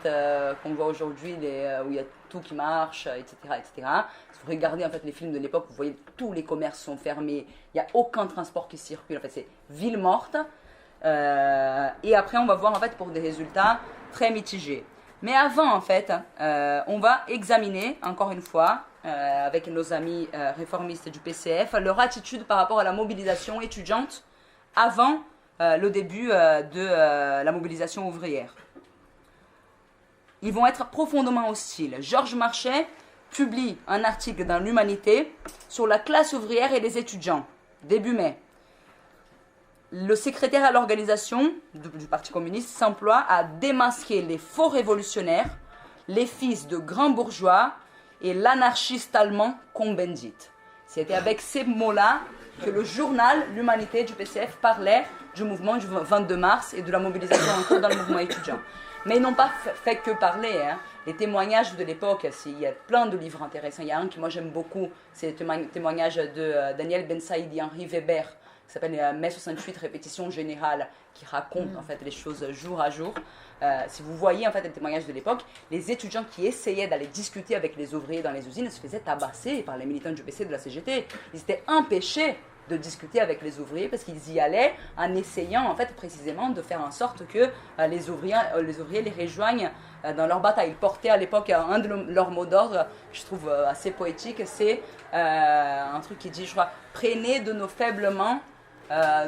qu'on voit aujourd'hui, où il y a tout qui marche, etc., etc. Si vous regardez en fait les films de l'époque, vous voyez tous les commerces sont fermés, il n'y a aucun transport qui circule, en fait c'est ville morte. Et après on va voir en fait pour des résultats très mitigés. Mais avant en fait, on va examiner encore une fois avec nos amis réformistes du PCF leur attitude par rapport à la mobilisation étudiante avant le début de la mobilisation ouvrière. Ils vont être profondément hostiles. Georges Marchais publie un article dans l'Humanité sur la classe ouvrière et les étudiants, début mai. Le secrétaire à l'organisation du Parti communiste s'emploie à démasquer les faux révolutionnaires, les fils de grands bourgeois et l'anarchiste allemand Cohn-Bendit. C'était avec ces mots-là que le journal L'Humanité du PCF parlait du mouvement du 22 mars et de la mobilisation en cours dans le mouvement étudiant. Mais ils n'ont pas fait que parler. Les témoignages de l'époque, il y a plein de livres intéressants. Il y a un que moi j'aime beaucoup, c'est le témoignage de Daniel Ben Saïd et Henri Weber, qui s'appelle Mai 68, répétition générale, qui raconte en fait les choses jour à jour. Si vous voyez en fait les témoignages de l'époque, les étudiants qui essayaient d'aller discuter avec les ouvriers dans les usines se faisaient tabasser par les militants du PC et de la CGT. Ils étaient empêchés de discuter avec les ouvriers parce qu'ils y allaient en essayant en fait précisément de faire en sorte que les ouvriers les rejoignent dans leur bataille. Ils portaient à l'époque un de leurs mots d'ordre que je trouve assez poétique, c'est un truc qui dit, je crois, prenez de nos faibles mains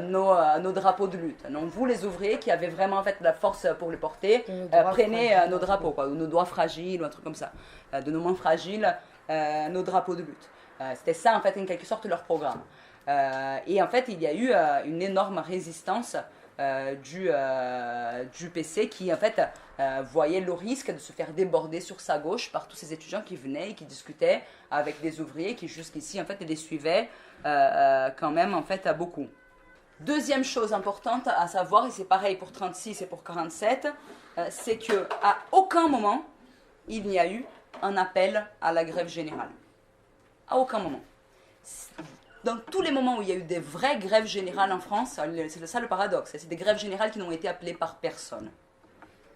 nos drapeaux de lutte. Donc vous les ouvriers qui avez vraiment en fait la force pour les porter, prenez nos drapeaux, quoi, ou nos doigts fragiles ou un truc comme ça, de nos mains fragiles, nos drapeaux de lutte. C'était ça en fait en quelque sorte leur programme. Et en fait il y a eu une énorme résistance du PC qui en fait voyait le risque de se faire déborder sur sa gauche par tous ces étudiants qui venaient et qui discutaient avec des ouvriers qui jusqu'ici en fait les suivaient quand même en fait beaucoup. Deuxième chose importante à savoir, et c'est pareil pour 36 et pour 47, c'est qu'à aucun moment il n'y a eu un appel à la grève générale. À aucun moment. Dans tous les moments où il y a eu des vraies grèves générales en France, c'est ça le paradoxe, c'est des grèves générales qui n'ont été appelées par personne.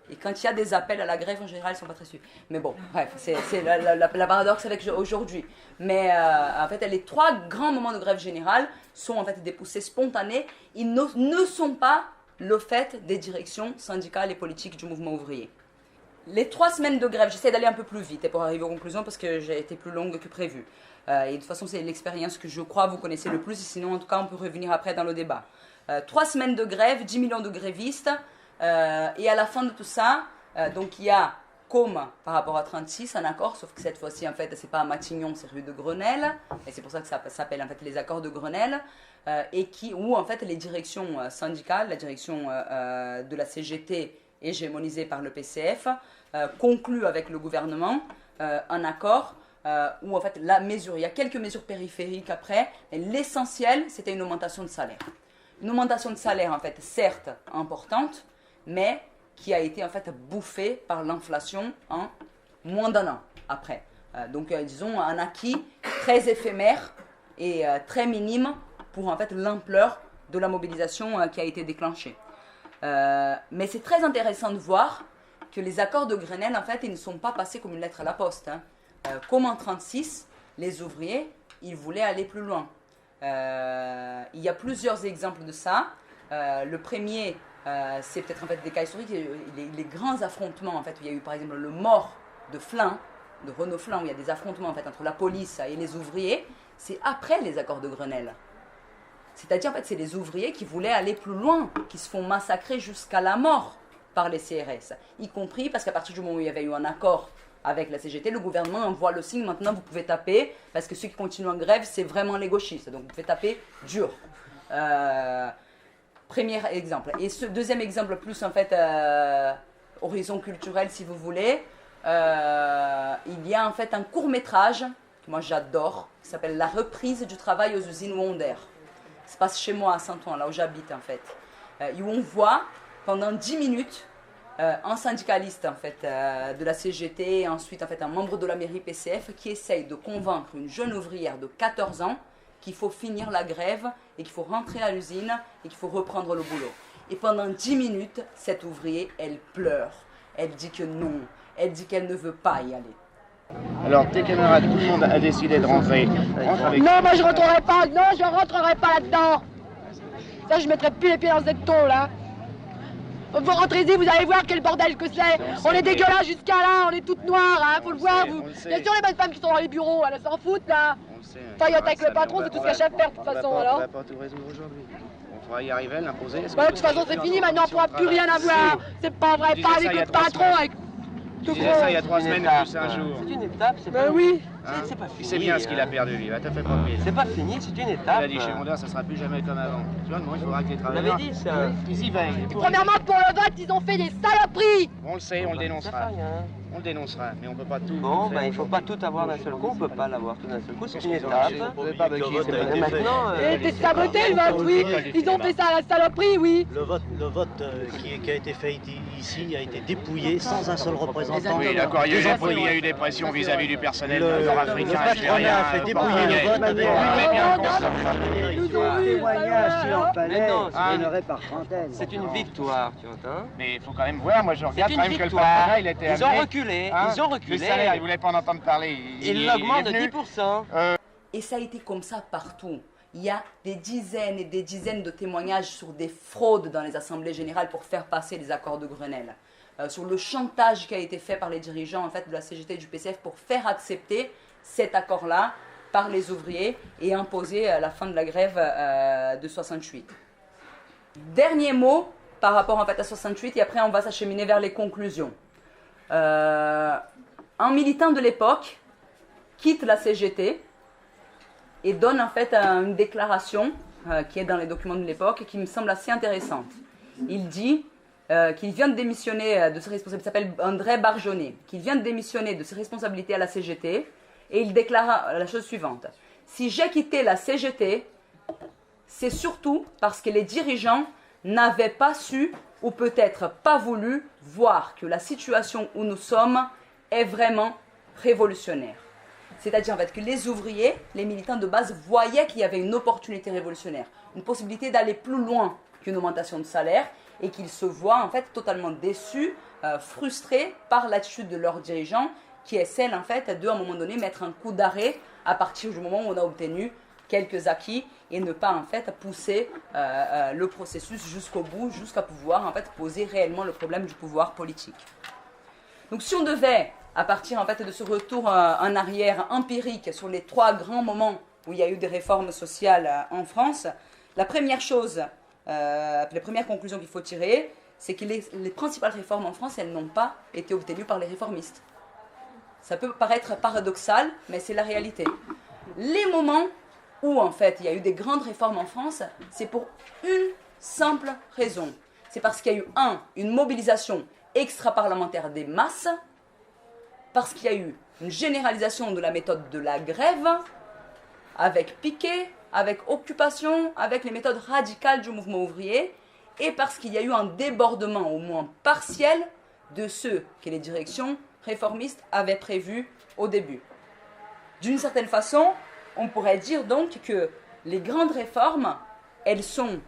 Et quand il y a des appels à la grève, en général, ils ne sont pas très suivis. Mais bon, bref, c'est la paradoxe avec aujourd'hui. Mais en fait, les 3 grands moments de grève générale sont en fait des poussées spontanées. Ils ne sont pas le fait des directions syndicales et politiques du mouvement ouvrier. Les 3 semaines de grève, j'essaie d'aller un peu plus vite pour arriver aux conclusions parce que j'ai été plus longue que prévu. Et de toute façon, c'est l'expérience que je crois vous connaissez le plus. Et sinon, en tout cas, on peut revenir après dans le débat. 3 semaines de grève, 10 millions de grévistes. Et à la fin de tout ça, donc il y a, comme par rapport à 36, un accord, sauf que cette fois-ci, en fait, c'est pas à Matignon, c'est rue de Grenelle. Et c'est pour ça que ça s'appelle en fait les accords de Grenelle. Où en fait les directions syndicales, la direction de la CGT hégémonisée par le PCF, conclut avec le gouvernement un accord où en fait il y a quelques mesures périphériques après, mais l'essentiel c'était une augmentation de salaire. Une augmentation de salaire en fait certes importante, mais qui a été en fait bouffée par l'inflation en moins d'1 an après. Donc disons un acquis très éphémère et très minime pour en fait l'ampleur de la mobilisation qui a été déclenchée. Mais c'est très intéressant de voir que les accords de Grenelle, en fait, ils ne sont pas passés comme une lettre à la poste. Comme en 36, les ouvriers, ils voulaient aller plus loin. Il y a plusieurs exemples de ça. Le premier, c'est peut-être en fait des cas historiques, les grands affrontements, en fait, où il y a eu par exemple le mort de Flins, de Renaud Flins, où il y a des affrontements en fait, entre la police et les ouvriers, c'est après les accords de Grenelle. C'est-à-dire, en fait, c'est les ouvriers qui voulaient aller plus loin, qui se font massacrer jusqu'à la mort par les CRS. Y compris parce qu'à partir du moment où il y avait eu un accord avec la CGT, le gouvernement envoie le signe, maintenant vous pouvez taper, parce que ceux qui continuent en grève, c'est vraiment les gauchistes. Donc vous pouvez taper dur. Premier exemple. Et ce deuxième exemple, plus en fait, horizon culturel si vous voulez, il y a en fait un court-métrage, que moi j'adore, qui s'appelle La reprise du travail aux usines Wonder. Ça se passe chez moi à Saint-Ouen, là où j'habite en fait. Où on voit pendant 10 minutes un syndicaliste en fait, de la CGT et ensuite en fait, un membre de la mairie PCF qui essaye de convaincre une jeune ouvrière de 14 ans qu'il faut finir la grève et qu'il faut rentrer à l'usine et qu'il faut reprendre le boulot. Et pendant 10 minutes, cette ouvrière, elle pleure. Elle dit que non, elle dit qu'elle ne veut pas y aller. Alors tes camarades, tout le monde a décidé de rentrer. Non, moi je rentrerai pas, non, je rentrerai pas là-dedans. Ça, je mettrai plus les pieds dans cette tôle, là. Vous rentrez ici, vous allez voir quel bordel que c'est. On est dégueulasse jusqu'à là, on est toutes noires, hein, faut le voir, vous. Bien sûr, les bonnes femmes qui sont dans les bureaux, elles s'en foutent, là. Faillotte avec le patron, c'est tout ce qu'elle cherche à faire, de toute façon, alors. On va pas tout résoudre aujourd'hui. On va y arriver à l'imposer. De toute façon, c'est fini, maintenant, on pourra plus rien avoir. C'est pas vrai, pas avec le patron, avec... Tu disais ça il y a 3 semaines, plus un jour. C'est une étape, c'est pas... Ben oui. C'est pas fini. Il sait bien ce qu'il a perdu, lui. Va te faire propriété. C'est pas fini, c'est une étape. Il a dit chez Mondeur, ça sera plus jamais comme avant. Tu vois, il faudra que les Vous travailleurs... l'avez dit, ça. Ils y veillent. Premièrement, pour le vote, ils ont fait des saloperies. On le sait, on le Ça dénoncera. fait rien. On le dénoncera, mais on peut pas tout Bon, faire ben il faut pas tout avoir d'un seul coup, on peut pas l'avoir tout d'un seul coup, c'est une étape. Vous n'avez pas buggy, c'est pas Et maintenant, Il était saboté le vote, oui. Ils ont fait ça à la saloperie, oui. Le vote qui a été fait ici a été dépouillé sans un seul représentant. Oui, d'accord, il y a eu des pressions vis-à-vis du personnel nord-africain, algérien, a fait dépouiller le vote avec témoignage s'il en fallait, fallait, par trentaine. c'est une victoire, tu entends? Mais il faut quand même voir, moi je regarde C'est quand une même que le victoire. patronat, il était Ils ont reculé, ils ont Le reculé. salaire, il voulait pas en entendre parler. Il l'augmente de est venu. 10%. Et ça a été comme ça partout. Il y a des dizaines et des dizaines de témoignages sur des fraudes dans les assemblées générales pour faire passer les accords de Grenelle. Sur le chantage qui a été fait par les dirigeants en fait, de la CGT et du PCF pour faire accepter cet accord-là par les ouvriers et imposer la fin de la grève de 68. Dernier mot par rapport en fait, à 68 et après on va s'acheminer vers les conclusions. Un militant de l'époque quitte la CGT et donne en fait une déclaration qui est dans les documents de l'époque et qui me semble assez intéressante. il dit qu'il vient de démissionner de ses responsabilités, il s'appelle André Barjonnet, qu'il vient de démissionner de ses responsabilités à la CGT, et il déclara la chose suivante. Si j'ai quitté la CGT, c'est surtout parce que les dirigeants n'avaient pas su, ou peut-être pas voulu, voir que la situation où nous sommes est vraiment révolutionnaire. C'est-à-dire en fait que les ouvriers, les militants de base voyaient qu'il y avait une opportunité révolutionnaire, une possibilité d'aller plus loin qu'une augmentation de salaire, et qu'ils se voient en fait totalement déçus, frustrés par l'attitude de leurs dirigeants, qui est celle en fait de, à un moment donné, mettre un coup d'arrêt à partir du moment où on a obtenu quelques acquis et ne pas en fait pousser le processus jusqu'au bout, jusqu'à pouvoir en fait poser réellement le problème du pouvoir politique. Donc si on devait, à partir en fait de ce retour en arrière empirique sur les 3 grands moments où il y a eu des réformes sociales en France, la première chose, la première conclusion qu'il faut tirer, c'est que les principales réformes en France, elles n'ont pas été obtenues par les réformistes. Ça peut paraître paradoxal, mais c'est la réalité. Les moments où, en fait, il y a eu des grandes réformes en France, c'est pour une simple raison. C'est parce qu'il y a eu, une mobilisation extra-parlementaire des masses, parce qu'il y a eu une généralisation de la méthode de la grève, avec piquet, avec occupation, avec les méthodes radicales du mouvement ouvrier, et parce qu'il y a eu un débordement, au moins partiel, de ceux que les directions réformistes avaient prévus au début. D'une certaine façon, on pourrait dire donc que les grandes réformes, elles sont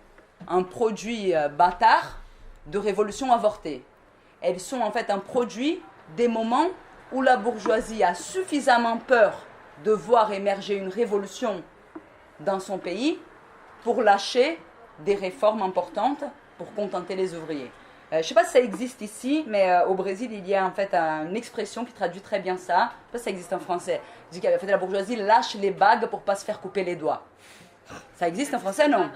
un produit bâtard de révolution avortée. Elles sont en fait un produit des moments où la bourgeoisie a suffisamment peur de voir émerger une révolution dans son pays pour lâcher des réformes importantes pour contenter les ouvriers. Je ne sais pas si ça existe ici, mais au Brésil, il y a en fait une expression qui traduit très bien ça. Je ne sais pas si ça existe en français. Il dit que la bourgeoisie lâche les bagues pour ne pas se faire couper les doigts. Ça existe en français, non?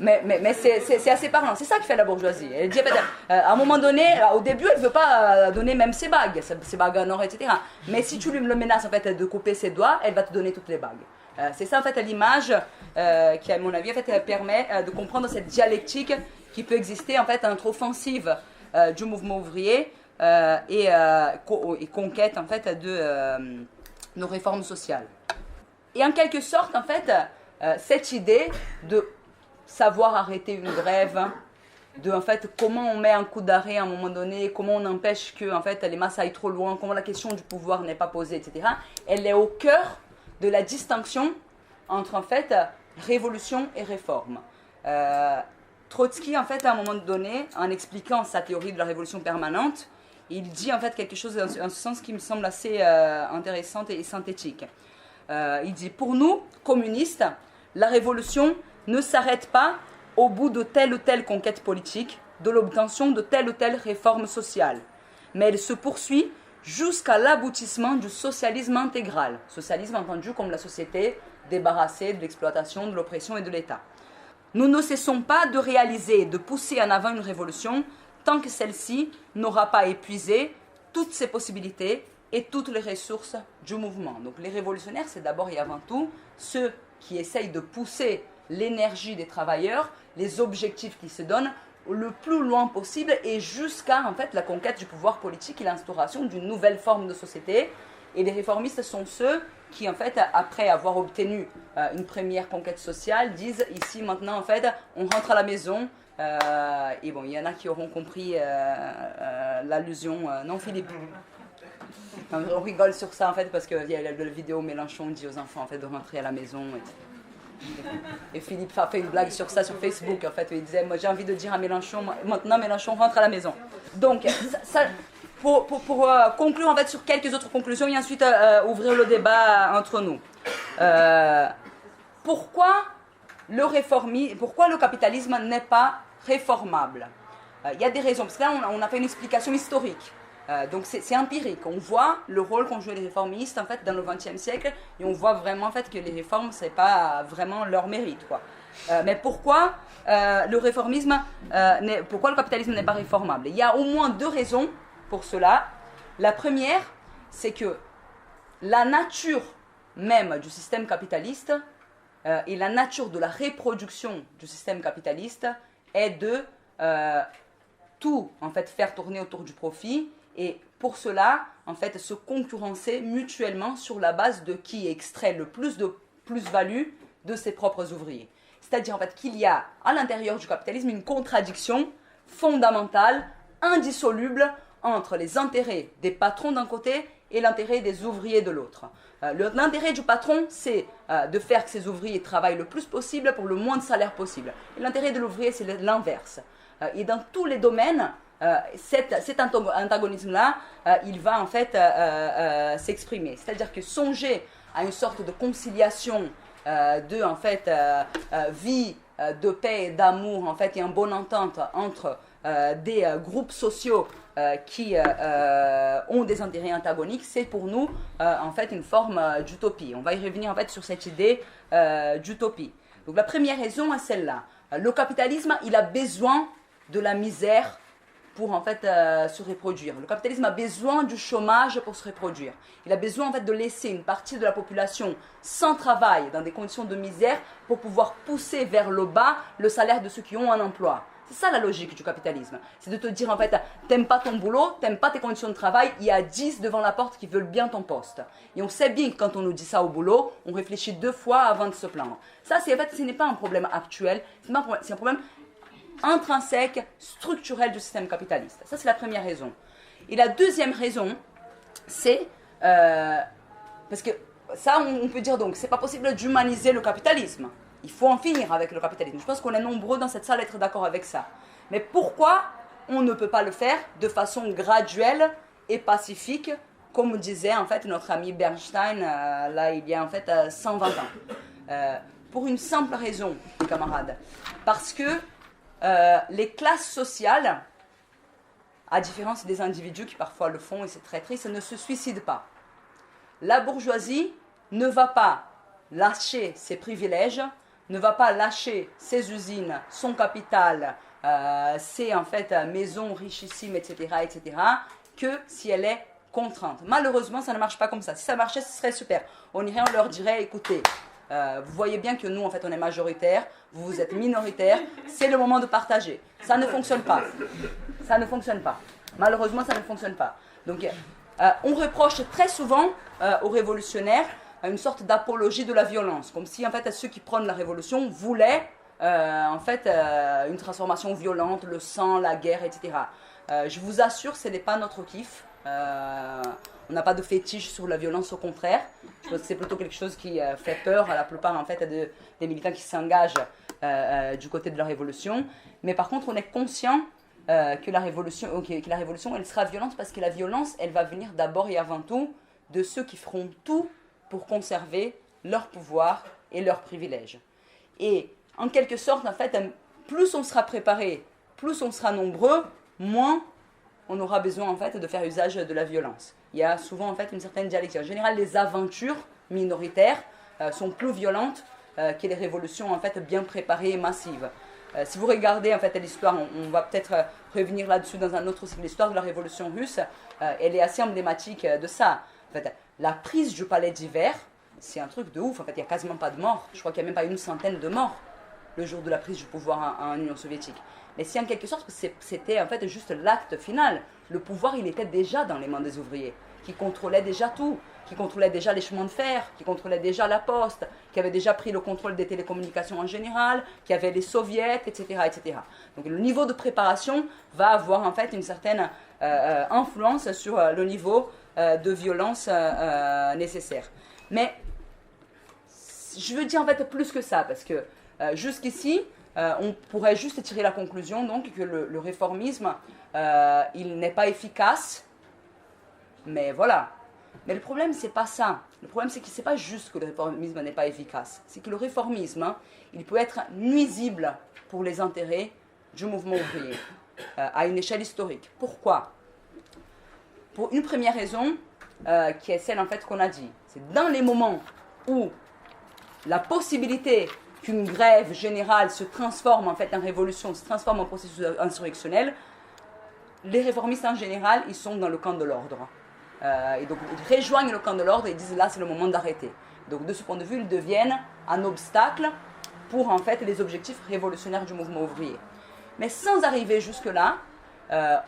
Mais c'est assez parlant. C'est ça qui fait la bourgeoisie. Elle dit, à un moment donné, au début, elle ne veut pas donner même ses bagues en or, etc. Mais si tu lui le menaces en fait, de couper ses doigts, elle va te donner toutes les bagues. C'est ça en fait l'image qui, à mon avis, en fait, permet de comprendre cette dialectique qui peut exister en fait entre offensive du mouvement ouvrier et conquête en fait de nos réformes sociales. Et en quelque sorte, en fait, cette idée de savoir arrêter une grève, de en fait comment on met un coup d'arrêt à un moment donné, comment on empêche que en fait les masses aillent trop loin, comment la question du pouvoir n'est pas posée, etc. Elle est au cœur de la distinction entre en fait révolution et réforme. Trotsky, en fait, à un moment donné, en expliquant sa théorie de la révolution permanente, il dit en fait quelque chose en ce sens qui me semble assez intéressant et synthétique. Il dit, pour nous, communistes, la révolution ne s'arrête pas au bout de telle ou telle conquête politique, de l'obtention de telle ou telle réforme sociale, mais elle se poursuit jusqu'à l'aboutissement du socialisme intégral. Socialisme entendu comme la société débarrassée de l'exploitation, de l'oppression et de l'État. Nous ne cessons pas de réaliser et de pousser en avant une révolution tant que celle-ci n'aura pas épuisé toutes ses possibilités et toutes les ressources du mouvement. Donc les révolutionnaires, c'est d'abord et avant tout ceux qui essayent de pousser l'énergie des travailleurs, les objectifs qu'ils se donnent le plus loin possible et jusqu'à en fait la conquête du pouvoir politique et l'instauration d'une nouvelle forme de société. Et les réformistes sont ceux qui, en fait, après avoir obtenu une première conquête sociale, disent ici, maintenant, en fait, on rentre à la maison. Et bon, il y en a qui auront compris l'allusion. Non, Philippe? On rigole sur ça, en fait, parce qu'il y a la vidéo où Mélenchon dit aux enfants, en fait, de rentrer à la maison. Et Philippe a fait une blague sur ça sur Facebook, en fait, où il disait, moi, j'ai envie de dire à Mélenchon, maintenant, Mélenchon rentre à la maison. Donc, pour conclure en fait sur quelques autres conclusions et ensuite ouvrir le débat entre nous. Pourquoi le capitalisme n'est pas réformable? Il y a des raisons, parce que là on a fait une explication historique. Donc c'est empirique, on voit le rôle qu'ont joué les réformistes en fait dans le XXe siècle et on voit vraiment en fait que les réformes c'est pas vraiment leur mérite quoi. Mais pourquoi pourquoi le capitalisme n'est pas réformable? Il y a au moins 2 raisons pour cela. La première, c'est que la nature même du système capitaliste et la nature de la reproduction du système capitaliste est de tout en fait faire tourner autour du profit et pour cela en fait se concurrencer mutuellement sur la base de qui extrait le plus de plus-value de ses propres ouvriers. C'est-à-dire en fait qu'il y a à l'intérieur du capitalisme une contradiction fondamentale, indissoluble entre les intérêts des patrons d'un côté et l'intérêt des ouvriers de l'autre. L'intérêt du patron, c'est de faire que ses ouvriers travaillent le plus possible pour le moins de salaire possible. Et l'intérêt de l'ouvrier, c'est l'inverse. Et dans tous les domaines, cet antagonisme-là, il va en fait s'exprimer. C'est-à-dire que songer à une sorte de conciliation de en fait, vie de paix et d'amour en fait, et une bonne entente entre des groupes sociaux qui ont des intérêts antagoniques, c'est pour nous en fait une forme d'utopie. On va y revenir en fait sur cette idée d'utopie. Donc la première raison est celle-là. Le capitalisme, il a besoin de la misère pour en fait se reproduire. Le capitalisme a besoin du chômage pour se reproduire. Il a besoin en fait de laisser une partie de la population sans travail, dans des conditions de misère, pour pouvoir pousser vers le bas le salaire de ceux qui ont un emploi. C'est ça la logique du capitalisme. C'est de te dire en fait, t'aimes pas ton boulot, t'aimes pas tes conditions de travail, il y a 10 devant la porte qui veulent bien ton poste. Et on sait bien que quand on nous dit ça au boulot, on réfléchit 2 fois avant de se plaindre. Ça, c'est en fait, ce n'est pas un problème actuel, c'est un problème intrinsèque, structurel du système capitaliste. Ça, c'est la première raison. Et la deuxième raison, c'est parce que ça, on peut dire donc, c'est pas possible d'humaniser le capitalisme. Il faut en finir avec le capitalisme. Je pense qu'on est nombreux dans cette salle à être d'accord avec ça. Mais pourquoi on ne peut pas le faire de façon graduelle et pacifique, comme disait en fait notre ami Bernstein là il y a en fait 120 ans. Pour une simple raison, camarades. Parce que les classes sociales, à différence des individus qui parfois le font et c'est très triste, ne se suicident pas. La bourgeoisie ne va pas lâcher ses privilèges, ne va pas lâcher ses usines, son capital, ses en fait maisons richissimes, etc., que si elle est contrainte. Malheureusement, ça ne marche pas comme ça. Si ça marchait, ce serait super. On irait, on leur dirait, écoutez, vous voyez bien que nous, en fait, on est majoritaire, vous êtes minoritaire, c'est le moment de partager. Ça ne fonctionne pas. Ça ne fonctionne pas. Malheureusement, ça ne fonctionne pas. Donc, on reproche très souvent aux révolutionnaires une sorte d'apologie de la violence, comme si en fait ceux qui prônent la révolution voulaient en fait une transformation violente, le sang, la guerre, etc. Je vous assure, ce n'est pas notre kiff. On n'a pas de fétiche sur la violence, au contraire. Je pense que c'est plutôt quelque chose qui fait peur à la plupart en fait des militants qui s'engagent du côté de la révolution. Mais par contre, on est conscient que la révolution, elle sera violente parce que la violence, elle va venir d'abord et avant tout de ceux qui feront tout pour conserver leur pouvoir et leurs privilèges. Et en quelque sorte, en fait, plus on sera préparé, plus on sera nombreux, moins on aura besoin en fait de faire usage de la violence. Il y a souvent en fait une certaine dialectique. En général, les aventures minoritaires sont plus violentes que les révolutions en fait bien préparées et massives. Si vous regardez en fait l'histoire, on va peut-être revenir là-dessus dans un autre cycle. L'histoire de la révolution russe, elle est assez emblématique de ça. En fait, la prise du palais d'hiver, c'est un truc de ouf. En fait, il n'y a quasiment pas de morts. Je crois qu'il n'y a même pas une centaine de morts le jour de la prise du pouvoir en Union soviétique. Mais c'est en quelque sorte que c'était en fait juste l'acte final. Le pouvoir, il était déjà dans les mains des ouvriers, qui contrôlaient déjà tout, qui contrôlaient déjà les chemins de fer, qui contrôlaient déjà la poste, qui avaient déjà pris le contrôle des télécommunications en général, qui avaient les soviets, etc., etc. Donc le niveau de préparation va avoir en fait une certaine influence sur le niveau de violence nécessaire. Mais je veux dire en fait plus que ça, parce que jusqu'ici, on pourrait juste tirer la conclusion donc que le réformisme, il n'est pas efficace, mais voilà. Mais le problème, c'est pas ça. Le problème, c'est que c'est pas juste que le réformisme n'est pas efficace. C'est que le réformisme, il peut être nuisible pour les intérêts du mouvement ouvrier à une échelle historique. Pourquoi ? Pour une première raison, qui est celle en fait qu'on a dit. C'est dans les moments où la possibilité qu'une grève générale se transforme en fait en révolution, se transforme en processus insurrectionnel, les réformistes en général, ils sont dans le camp de l'ordre. Et donc ils rejoignent le camp de l'ordre et ils disent là c'est le moment d'arrêter. Donc de ce point de vue, ils deviennent un obstacle pour en fait les objectifs révolutionnaires du mouvement ouvrier. Mais sans arriver jusque-là,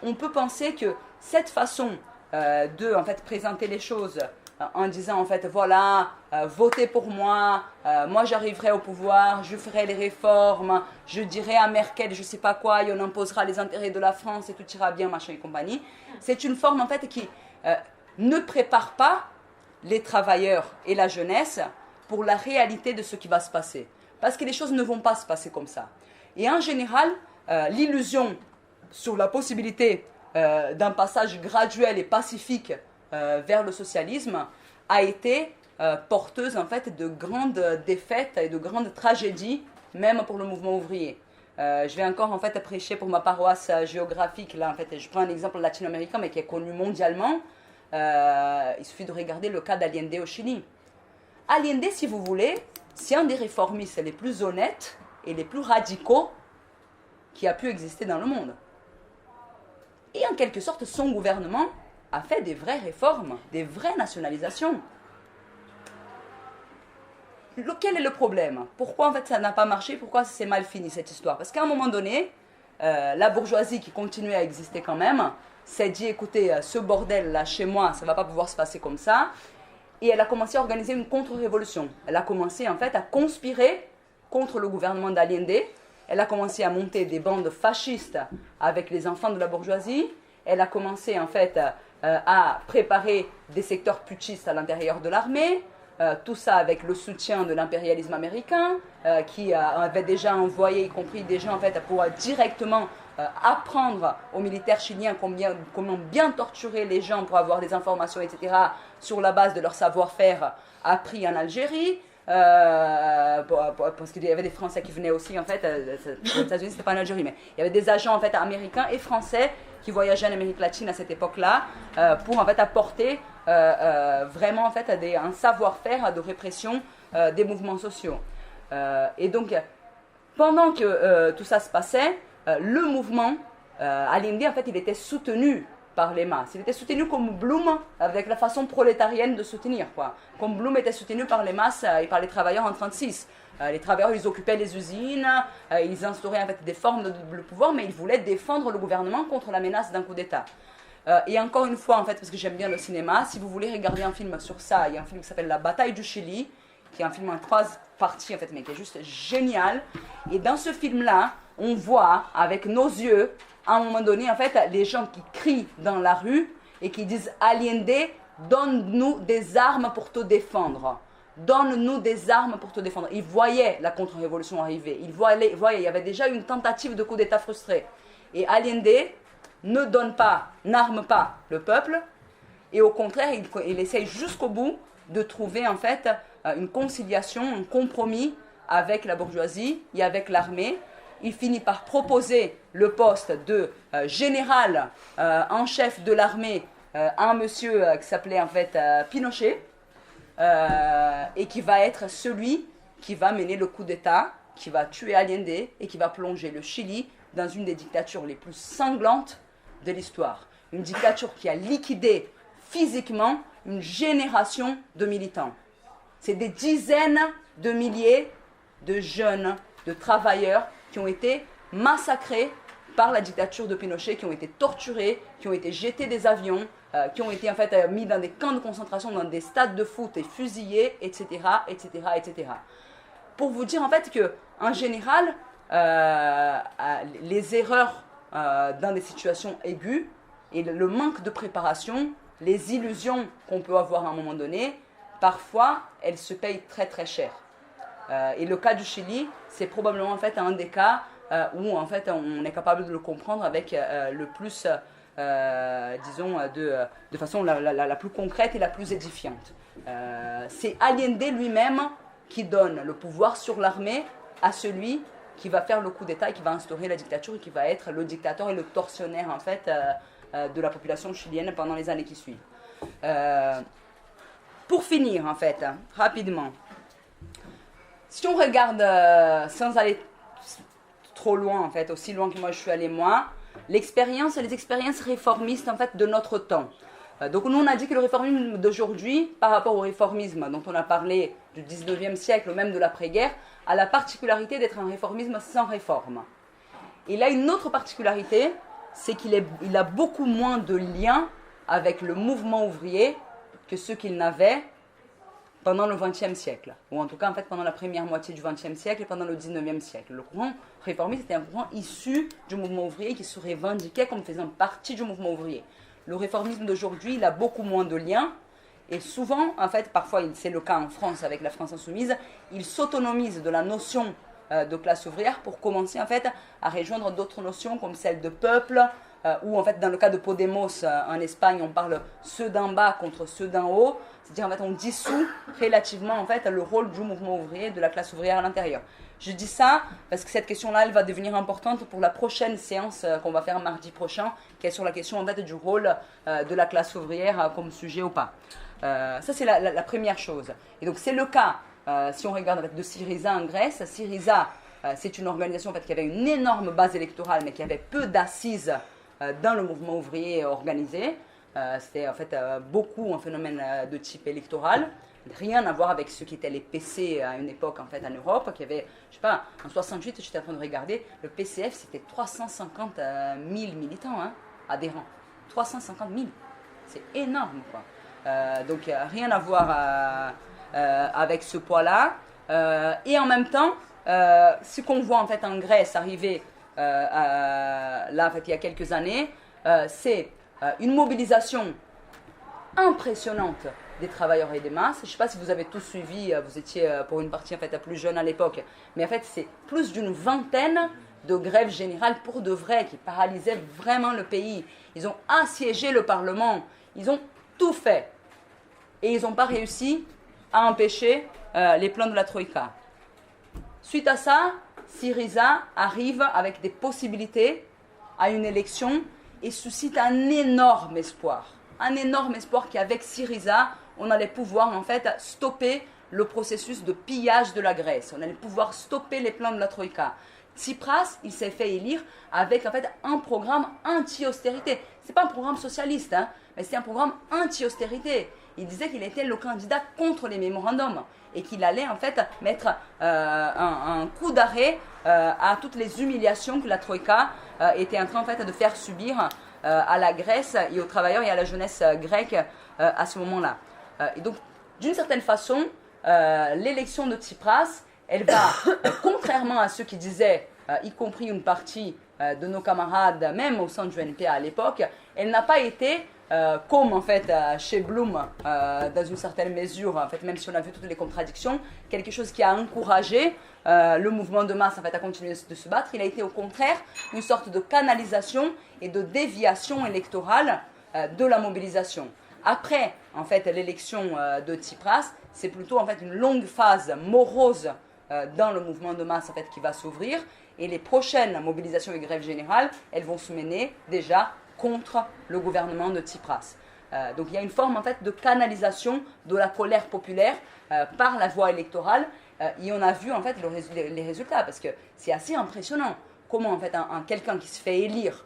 on peut penser que cette façon de en fait, présenter les choses en disant en fait voilà, votez pour moi, moi j'arriverai au pouvoir, je ferai les réformes, je dirai à Merkel je sais pas quoi et on imposera les intérêts de la France et tout ira bien machin et compagnie. C'est une forme en fait qui ne prépare pas les travailleurs et la jeunesse pour la réalité de ce qui va se passer. Parce que les choses ne vont pas se passer comme ça. Et en général, l'illusion sur la possibilité d'un passage graduel et pacifique vers le socialisme a été porteuse en fait de grandes défaites et de grandes tragédies, même pour le mouvement ouvrier. Je vais encore en fait prêcher pour ma paroisse géographique. Là, en fait, je prends un exemple latino-américain, mais qui est connu mondialement. Il suffit de regarder le cas d'Allende au Chili. Allende, si vous voulez, c'est un des réformistes les plus honnêtes et les plus radicaux qui a pu exister dans le monde. Et en quelque sorte, son gouvernement a fait des vraies réformes, des vraies nationalisations. Quel est le problème? Pourquoi en fait ça n'a pas marché? Pourquoi c'est mal fini cette histoire? Parce qu'à un moment donné, la bourgeoisie qui continuait à exister quand même s'est dit écoutez, ce bordel là chez moi, ça ne va pas pouvoir se passer comme ça. Et elle a commencé à organiser une contre-révolution. Elle a commencé en fait à conspirer contre le gouvernement d'Allende. Elle a commencé à monter des bandes fascistes avec les enfants de la bourgeoisie. Elle a commencé en fait à préparer des secteurs putschistes à l'intérieur de l'armée. Tout ça avec le soutien de l'impérialisme américain qui avait déjà envoyé, y compris des gens en fait, pour directement apprendre aux militaires chiliens comment bien torturer les gens pour avoir des informations, etc., sur la base de leur savoir-faire appris en Algérie. Parce qu'il y avait des Français qui venaient aussi en fait aux États-Unis, c'était pas en Algérie, mais il y avait des agents en fait américains et français qui voyageaient en Amérique latine à cette époque-là pour en fait apporter vraiment en fait un savoir-faire de répression des mouvements sociaux. Et donc pendant que tout ça se passait, le mouvement Allende en fait il était soutenu par les masses. Il était soutenu comme Blum, avec la façon prolétarienne de soutenir, quoi. Comme Blum était soutenu par les masses et par les travailleurs en 1936. Les travailleurs, ils occupaient les usines, ils instauraient en fait des formes de double pouvoir, mais ils voulaient défendre le gouvernement contre la menace d'un coup d'État. Et encore une fois, en fait, parce que j'aime bien le cinéma, si vous voulez regarder un film sur ça, il y a un film qui s'appelle La Bataille du Chili, qui est un film en 3 parties, en fait, mais qui est juste génial. Et dans ce film-là, on voit avec nos yeux, à un moment donné, en fait, les gens qui crient dans la rue et qui disent « Allende, donne-nous des armes pour te défendre. Donne-nous des armes pour te défendre. » Ils voyaient la contre-révolution arriver. Ils voyaient, il y avait déjà une tentative de coup d'État frustré. Et Allende n'arme pas le peuple. Et au contraire, il essaye jusqu'au bout de trouver, en fait, une conciliation, un compromis avec la bourgeoisie et avec l'armée. Il finit par proposer le poste de général en chef de l'armée à un monsieur qui s'appelait en fait Pinochet et qui va être celui qui va mener le coup d'État, qui va tuer Allende et qui va plonger le Chili dans une des dictatures les plus sanglantes de l'histoire. Une dictature qui a liquidé physiquement une génération de militants. C'est des dizaines de milliers de jeunes, de travailleurs qui ont été massacrés par la dictature de Pinochet, qui ont été torturés, qui ont été jetés des avions, qui ont été en fait mis dans des camps de concentration, dans des stades de foot et fusillés, etc., etc., etc. Pour vous dire en fait que, en général, les erreurs dans des situations aiguës et le manque de préparation, les illusions qu'on peut avoir à un moment donné, parfois elles se payent très très cher. Et le cas du Chili, c'est probablement en fait un des cas où en fait on est capable de le comprendre avec le plus, disons, de façon la plus concrète et la plus édifiante. C'est Allende lui-même qui donne le pouvoir sur l'armée à celui qui va faire le coup d'État et qui va instaurer la dictature et qui va être le dictateur et le tortionnaire en fait de la population chilienne pendant les années qui suivent. Pour finir en fait, rapidement, si on regarde sans aller trop loin en fait, aussi loin que moi je suis allée moi, les expériences réformistes en fait de notre temps. Donc nous on a dit que le réformisme d'aujourd'hui par rapport au réformisme dont on a parlé du 19e siècle ou même de l'après-guerre a la particularité d'être un réformisme sans réforme. Il a une autre particularité, c'est qu'il a beaucoup moins de liens avec le mouvement ouvrier que ceux qu'il n'avait pendant le XXe siècle, ou en tout cas en fait pendant la première moitié du XXe siècle et pendant le XIXe siècle. Le courant réformiste était un courant issu du mouvement ouvrier qui se revendiquait comme faisant partie du mouvement ouvrier. Le réformisme d'aujourd'hui, il a beaucoup moins de liens, et souvent, en fait, parfois c'est le cas en France avec la France insoumise, il s'autonomise de la notion de classe ouvrière pour commencer en fait à rejoindre d'autres notions comme celle de peuple, ou en fait dans le cas de Podemos en Espagne, on parle ceux d'en bas contre ceux d'en haut, c'est-à-dire en fait on dissout relativement en fait le rôle du mouvement ouvrier, de la classe ouvrière à l'intérieur. Je dis ça parce que cette question-là, elle va devenir importante pour la prochaine séance qu'on va faire mardi prochain, qui est sur la question en fait du rôle de la classe ouvrière comme sujet ou pas. Ça c'est la première chose. Et donc c'est le cas, si on regarde en fait, de Syriza en Grèce. Syriza, c'est une organisation en fait, qui avait une énorme base électorale, mais qui avait peu d'assises dans le mouvement ouvrier organisé. C'était en fait beaucoup un phénomène de type électoral, rien à voir avec ce qui étaient les PC à une époque en fait en Europe, qui avait, je sais pas, en 68, j'étais en train de regarder, le PCF c'était 350 000 militants, hein, adhérents, 350 000, c'est énorme quoi. Donc rien à voir avec ce poids-là, et en même temps, ce qu'on voit en fait en Grèce arriver là en fait il y a quelques années, c'est une mobilisation impressionnante des travailleurs et des masses. Je ne sais pas si vous avez tous suivi, vous étiez pour une partie en fait plus jeune à l'époque, mais en fait c'est plus d'une vingtaine de grèves générales pour de vrai qui paralysaient vraiment le pays. Ils ont assiégé le Parlement, ils ont tout fait et ils n'ont pas réussi à empêcher les plans de la Troïka. Suite à ça, Syriza arrive avec des possibilités à une élection et suscite un énorme espoir qu'avec Syriza, on allait pouvoir en fait stopper le processus de pillage de la Grèce. On allait pouvoir stopper les plans de la Troïka. Tsipras, il s'est fait élire avec en fait un programme anti-austérité. C'est pas un programme socialiste, hein, mais c'est un programme anti-austérité. Il disait qu'il était le candidat contre les mémorandums et qu'il allait en fait mettre un coup d'arrêt à toutes les humiliations que la Troïka était en train en fait de faire subir à la Grèce et aux travailleurs et à la jeunesse grecque à ce moment-là. Et donc, d'une certaine façon, l'élection de Tsipras, elle va, contrairement à ceux qui disaient, y compris une partie de nos camarades, même au sein du NPA à l'époque, elle n'a pas été comme en fait chez Blum, dans une certaine mesure, en fait, même si on a vu toutes les contradictions, quelque chose qui a encouragé le mouvement de masse en fait, à continuer de se battre. Il a été au contraire une sorte de canalisation et de déviation électorale de la mobilisation. Après en fait, l'élection de Tsipras, c'est plutôt en fait, une longue phase morose dans le mouvement de masse en fait, qui va s'ouvrir, et les prochaines mobilisations et grèves générales, elles vont se mener déjà contre le gouvernement de Tsipras. Donc il y a une forme en fait de canalisation de la colère populaire par la voie électorale, et on a vu en fait les résultats, parce que c'est assez impressionnant comment en fait quelqu'un qui se fait élire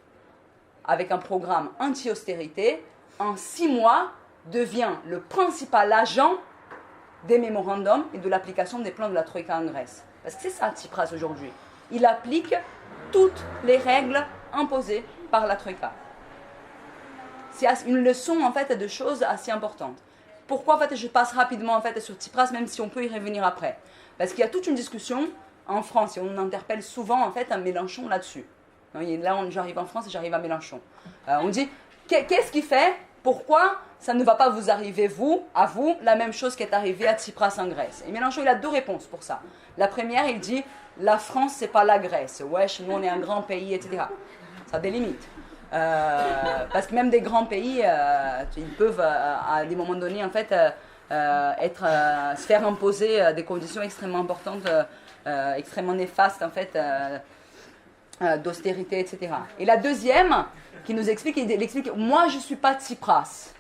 avec un programme anti-austérité, en 6 mois devient le principal agent des mémorandums et de l'application des plans de la Troïka en Grèce. Parce que c'est ça Tsipras aujourd'hui. Il applique toutes les règles imposées par la Troïka. C'est une leçon en fait de choses assez importantes. Pourquoi en fait je passe rapidement en fait sur Tsipras, même si on peut y revenir après? Parce qu'il y a toute une discussion en France et on interpelle souvent en fait un Mélenchon là-dessus. Là j'arrive en France et j'arrive à Mélenchon. On dit qu'est-ce qui fait? Pourquoi ça ne va pas vous arriver, à vous, la même chose qui est arrivée à Tsipras en Grèce? Et Mélenchon, il a 2 réponses pour ça. La première, il dit, la France, c'est pas la Grèce. Wesh, nous, on est un grand pays, etc. Ça a des limites. Parce que même des grands pays, ils peuvent, à des moments donnés, en fait, se faire imposer des conditions extrêmement importantes, extrêmement néfastes, en fait, d'austérité, etc. Et la deuxième, qui nous explique, il explique, moi je ne suis pas Tsipras,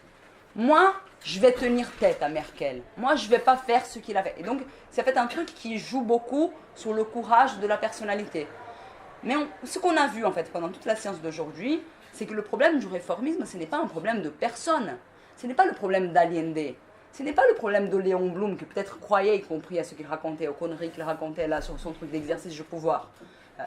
moi je vais tenir tête à Merkel, moi je ne vais pas faire ce qu'il a fait. Et donc c'est en fait un truc qui joue beaucoup sur le courage de la personnalité. Mais ce qu'on a vu en fait pendant toute la séance d'aujourd'hui, c'est que le problème du réformisme, ce n'est pas un problème de personne, ce n'est pas le problème d'Allende, ce n'est pas le problème de Léon Blum, qui peut-être croyait, y compris à ce qu'il racontait, aux conneries qu'il racontait là sur son truc d'exercice de pouvoir.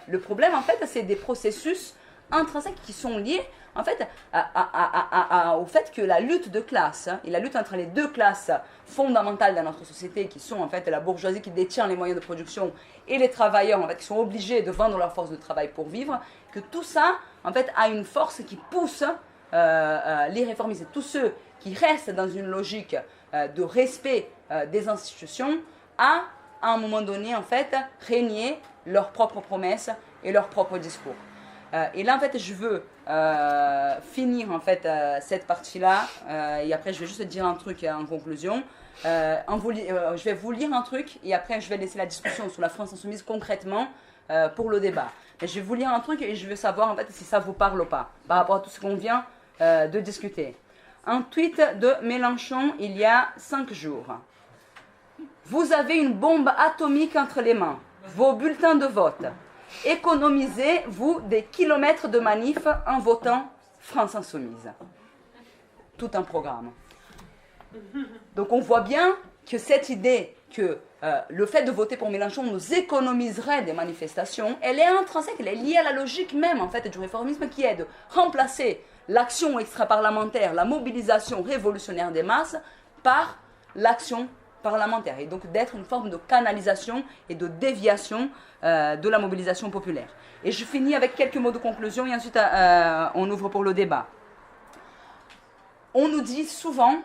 Le problème, en fait, c'est des processus intrinsèques qui sont liés, en fait, au fait que la lutte de classe, et la lutte entre les deux classes fondamentales dans notre société, qui sont, en fait, la bourgeoisie qui détient les moyens de production et les travailleurs, en fait, qui sont obligés de vendre leur force de travail pour vivre, que tout ça, en fait, a une force qui pousse les réformistes, tous ceux qui restent dans une logique de respect des institutions, à un moment donné, en fait, régner leurs propres promesses et leurs propres discours. Et là, en fait, je veux finir, en fait, cette partie-là, et après, je vais juste dire un truc en conclusion. Je vais vous lire un truc, et après, je vais laisser la discussion sur la France insoumise concrètement pour le débat. Mais je vais vous lire un truc, et je veux savoir, en fait, si ça vous parle ou pas, par rapport à tout ce qu'on vient de discuter. Un tweet de Mélenchon il y a 5 jours. Vous avez une bombe atomique entre les mains, vos bulletins de vote. Économisez-vous des kilomètres de manif en votant France Insoumise. Tout un programme. Donc on voit bien que cette idée que le fait de voter pour Mélenchon nous économiserait des manifestations, elle est intrinsèque, elle est liée à la logique même en fait du réformisme qui est de remplacer l'action extraparlementaire, la mobilisation révolutionnaire des masses par l'action parlementaire et donc d'être une forme de canalisation et de déviation de la mobilisation populaire. Et je finis avec quelques mots de conclusion et ensuite on ouvre pour le débat. On nous dit souvent,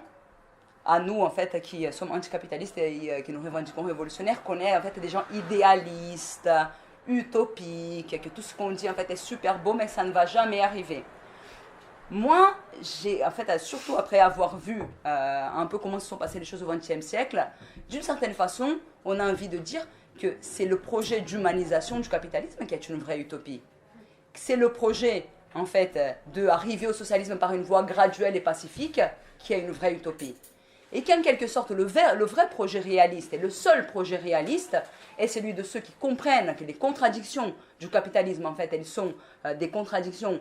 à nous en fait qui sommes anticapitalistes et qui nous revendiquons révolutionnaires, qu'on est en fait des gens idéalistes, utopiques, que tout ce qu'on dit en fait est super beau mais ça ne va jamais arriver. Moi, j'ai, en fait, surtout après avoir vu un peu comment se sont passées les choses au XXe siècle, d'une certaine façon, on a envie de dire que c'est le projet d'humanisation du capitalisme qui est une vraie utopie. C'est le projet, en fait, d'arriver au socialisme par une voie graduelle et pacifique qui est une vraie utopie. Et qu'en quelque sorte, le vrai projet réaliste et le seul projet réaliste est celui de ceux qui comprennent que les contradictions du capitalisme, en fait, elles sont des contradictions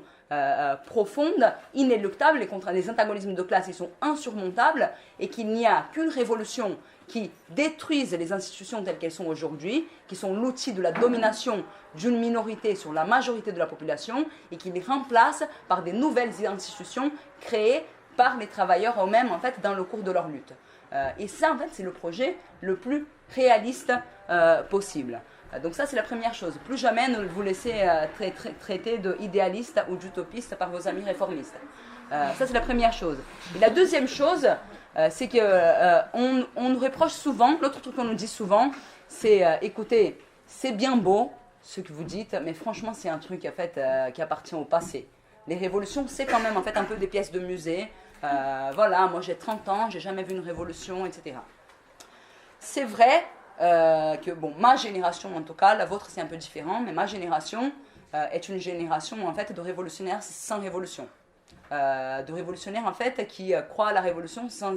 profondes, inéluctables, les antagonismes de classe, ils sont insurmontables, et qu'il n'y a qu'une révolution qui détruise les institutions telles qu'elles sont aujourd'hui, qui sont l'outil de la domination d'une minorité sur la majorité de la population, et qui les remplace par des nouvelles institutions créées par les travailleurs eux-mêmes, en fait, dans le cours de leur lutte. Et ça, en fait, c'est le projet le plus réaliste possible. Donc ça, c'est la première chose. Plus jamais ne vous laissez traiter d'idéaliste ou d'utopiste par vos amis réformistes. Ça, c'est la première chose. Et la deuxième chose, c'est qu'on nous reproche souvent, l'autre truc qu'on nous dit souvent, c'est, écoutez, c'est bien beau ce que vous dites, mais franchement, c'est un truc, en fait, qui appartient au passé. Les révolutions, c'est quand même, en fait, un peu des pièces de musée. Voilà, moi j'ai 30 ans, j'ai jamais vu une révolution, etc. C'est vrai que, bon, ma génération en tout cas, la vôtre c'est un peu différent, mais ma génération est une génération en fait de révolutionnaires sans révolution. De révolutionnaires en fait qui croient à la révolution sans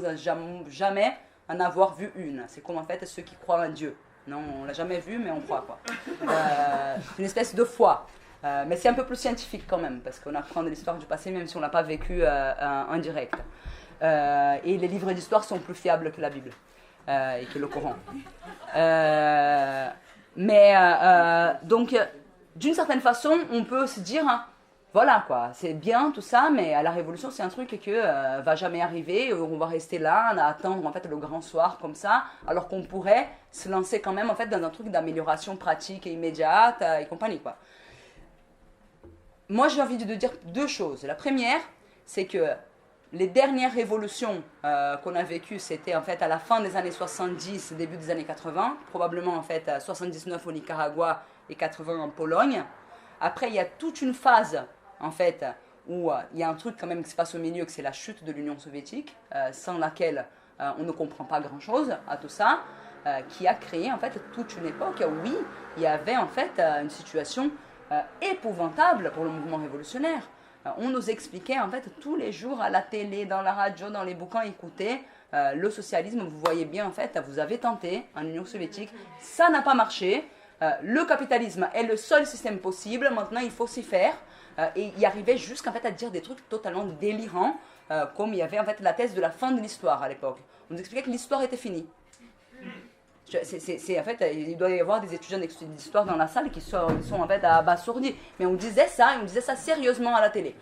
jamais en avoir vu une. C'est comme en fait ceux qui croient en Dieu. Non, on l'a jamais vu, mais on croit quoi. C'est une espèce de foi. Mais c'est un peu plus scientifique quand même, parce qu'on apprend de l'histoire du passé, même si on ne l'a pas vécu en direct. Et les livres d'histoire sont plus fiables que la Bible et que le Coran. Donc, d'une certaine façon, on peut se dire, hein, voilà quoi, c'est bien tout ça, mais à la Révolution, c'est un truc qui va jamais arriver, on va rester là, à attendre en fait le grand soir comme ça, alors qu'on pourrait se lancer quand même en fait dans un truc d'amélioration pratique et immédiate et compagnie quoi. Moi, j'ai envie de dire deux choses. La première, c'est que les dernières révolutions qu'on a vécues, c'était en fait à la fin des années 70, début des années 80, probablement en fait 79 au Nicaragua et 80 en Pologne. Après, il y a toute une phase en fait où il y a un truc quand même qui se passe au milieu, que c'est la chute de l'Union soviétique, sans laquelle on ne comprend pas grand-chose à tout ça, qui a créé en fait toute une époque où oui, il y avait en fait une situation épouvantable pour le mouvement révolutionnaire. On nous expliquait en fait tous les jours à la télé, dans la radio, dans les bouquins, écoutez, le socialisme, vous voyez bien en fait, vous avez tenté en Union soviétique, ça n'a pas marché, le capitalisme est le seul système possible, maintenant il faut s'y faire, et y arriver jusqu'en fait à dire des trucs totalement délirants, comme il y avait en fait la thèse de la fin de l'histoire à l'époque. On nous expliquait que l'histoire était finie. En fait, il doit y avoir des étudiants d'histoire dans la salle qui sont en fait abasourdis. Mais on disait ça sérieusement à la télé.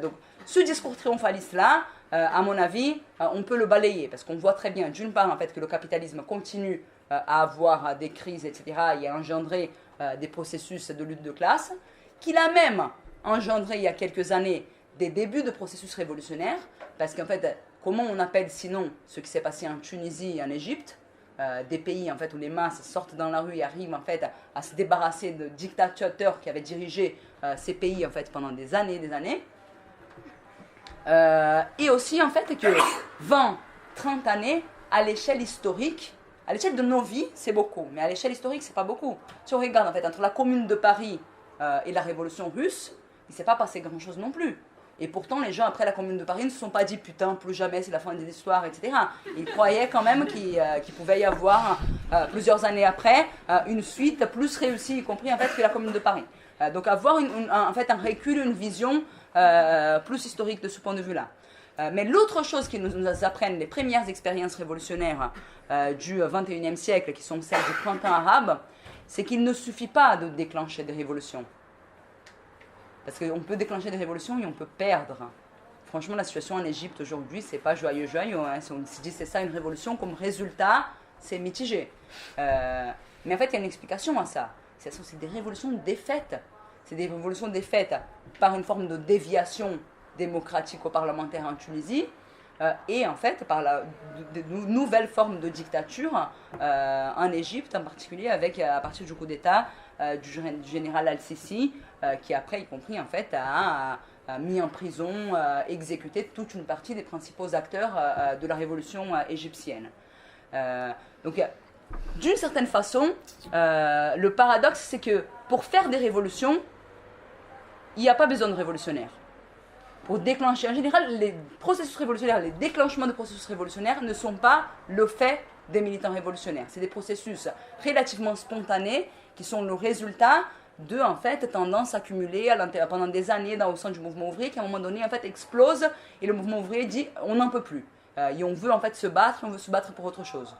Donc, ce discours triomphaliste-là, à mon avis, on peut le balayer parce qu'on voit très bien, d'une part, en fait, que le capitalisme continue à avoir des crises, etc., et à engendrer des processus de lutte de classe, qu'il a même engendré il y a quelques années des débuts de processus révolutionnaires, parce qu'en fait, comment on appelle sinon ce qui s'est passé en Tunisie et en Égypte, des pays en fait où les masses sortent dans la rue et arrivent en fait à se débarrasser de dictateurs qui avaient dirigé ces pays en fait pendant des années, et aussi en fait que 20-30 années à l'échelle historique, à l'échelle de nos vies, c'est beaucoup, mais à l'échelle historique, c'est pas beaucoup. Si on regarde en fait entre la Commune de Paris et la Révolution russe, il ne s'est pas passé grand-chose non plus. Et pourtant, les gens après la Commune de Paris ne se sont pas dit putain, plus jamais, c'est la fin des histoires, etc. Ils croyaient quand même qu'il pouvait y avoir plusieurs années après une suite plus réussie, y compris en fait que la Commune de Paris. Donc avoir en fait un recul, une vision plus historique de ce point de vue-là. Mais l'autre chose qui nous apprennent les premières expériences révolutionnaires du XXIe siècle, qui sont celles du printemps arabe, c'est qu'il ne suffit pas de déclencher des révolutions. Parce qu'on peut déclencher des révolutions et on peut perdre. Franchement, la situation en Égypte aujourd'hui, c'est pas joyeux. Hein. Si on se dit c'est ça une révolution, comme résultat, c'est mitigé. Mais en fait, il y a une explication à ça. C'est des révolutions défaites. C'est des révolutions défaites par une forme de déviation démocratico-parlementaire en Tunisie et en fait par de nouvelles formes de dictature en Égypte, en particulier à partir du coup d'État du général Al-Sisi qui après, y compris en fait, a mis en prison, exécuté toute une partie des principaux acteurs de la révolution égyptienne. Donc d'une certaine façon, le paradoxe c'est que pour faire des révolutions, il n'y a pas besoin de révolutionnaires. Pour déclencher, en général, les processus révolutionnaires, les déclenchements de processus révolutionnaires ne sont pas le fait des militants révolutionnaires. C'est des processus relativement spontanés qui sont le résultat de en fait, tendances accumulées pendant des années au sein du mouvement ouvrier qui à un moment donné en fait, explose et le mouvement ouvrier dit on n'en peut plus. Et on veut en fait se battre, on veut se battre pour autre chose.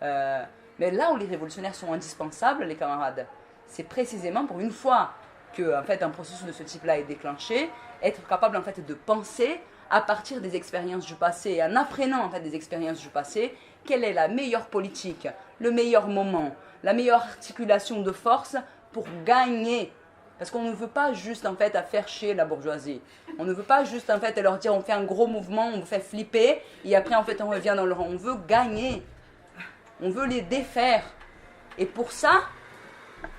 Mais là où les révolutionnaires sont indispensables, les camarades, c'est précisément pour une fois que en fait, un processus de ce type-là est déclenché, être capable en fait, de penser à partir des expériences du passé et en apprenant en fait, des expériences du passé, quelle est la meilleure politique, le meilleur moment, la meilleure articulation de force pour gagner. Parce qu'on ne veut pas juste en fait, à faire chier la bourgeoisie. On ne veut pas juste en fait, leur dire on fait un gros mouvement, on vous fait flipper et après en fait, on revient dans le rang. On veut gagner. On veut les défaire. Et pour ça,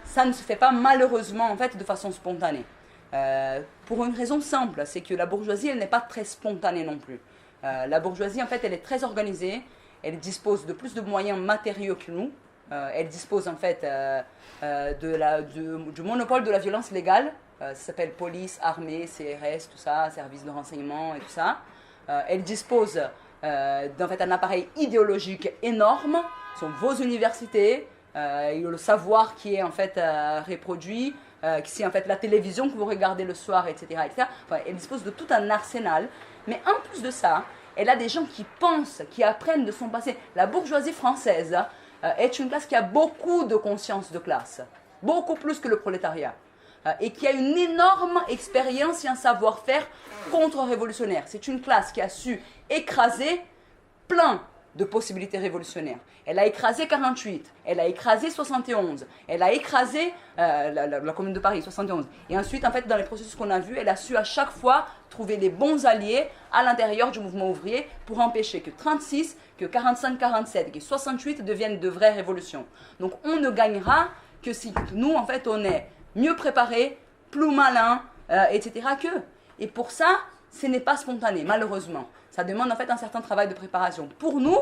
ça ne se fait pas malheureusement en fait de façon spontanée. Pour une raison simple, c'est que la bourgeoisie elle n'est pas très spontanée non plus. La bourgeoisie en fait elle est très organisée, elle dispose de plus de moyens matériaux que nous, elle dispose en fait du monopole de la violence légale, ça s'appelle police, armée, CRS, tout ça, service de renseignement et tout ça. Elle dispose d'en fait un appareil idéologique énorme, ce sont vos universités, le savoir qui est en fait reproduit, c'est en fait la télévision que vous regardez le soir, etc. etc. Enfin, elle dispose de tout un arsenal, mais en plus de ça, elle a des gens qui pensent, qui apprennent de son passé. La bourgeoisie française est une classe qui a beaucoup de conscience de classe, beaucoup plus que le prolétariat, et qui a une énorme expérience et un savoir-faire contre-révolutionnaire. C'est une classe qui a su écraser plein de possibilités révolutionnaires. Elle a écrasé 48, elle a écrasé 71, elle a écrasé la Commune de Paris, 71. Et ensuite, en fait, dans les processus qu'on a vus, elle a su à chaque fois trouver les bons alliés à l'intérieur du mouvement ouvrier pour empêcher que 36, que 45-47, que 68 deviennent de vraies révolutions. Donc on ne gagnera que si nous, en fait, on est mieux préparés, plus malins, etc. qu'eux. Et pour ça, ce n'est pas spontané, malheureusement. Ça demande en fait un certain travail de préparation. Pour nous,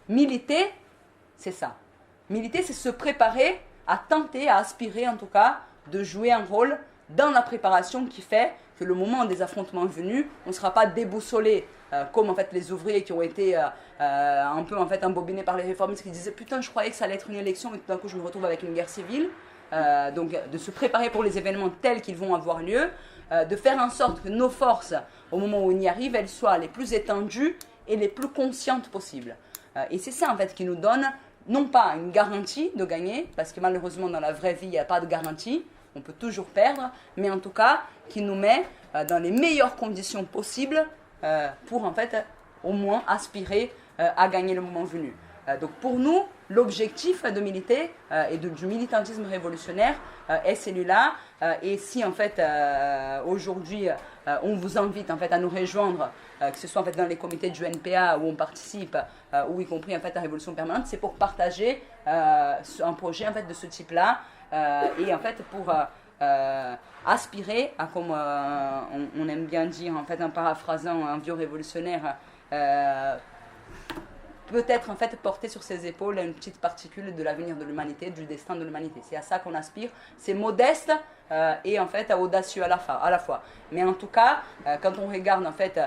militer, c'est ça. Militer, c'est se préparer à tenter, à aspirer en tout cas, de jouer un rôle dans la préparation qui fait que le moment des affrontements venu, on ne sera pas déboussolé comme en fait les ouvriers qui ont été un peu en fait embobinés par les réformistes qui disaient putain je croyais que ça allait être une élection et tout d'un coup je me retrouve avec une guerre civile. Donc de se préparer pour les événements tels qu'ils vont avoir lieu, de faire en sorte que nos forces, au moment où on y arrive, elles soient les plus étendues et les plus conscientes possibles. Et c'est ça en fait qui nous donne non pas une garantie de gagner, parce que malheureusement dans la vraie vie il n'y a pas de garantie, on peut toujours perdre, mais en tout cas qui nous met dans les meilleures conditions possibles pour en fait au moins aspirer à gagner le moment venu. Donc pour nous, l'objectif de militer et du militantisme révolutionnaire est celui-là. Et si en fait aujourd'hui on vous invite en fait à nous rejoindre, que ce soit en fait dans les comités du NPA où on participe, ou y compris en fait à Révolution Permanente, c'est pour partager un projet en fait de ce type-là et en fait pour aspirer à, comme on aime bien dire en fait en paraphrasant un vieux révolutionnaire, peut-être en fait porter sur ses épaules une petite particule de l'avenir de l'humanité, du destin de l'humanité. C'est à ça qu'on aspire. C'est modeste et en fait audacieux à la fois. Mais en tout cas, quand on regarde en fait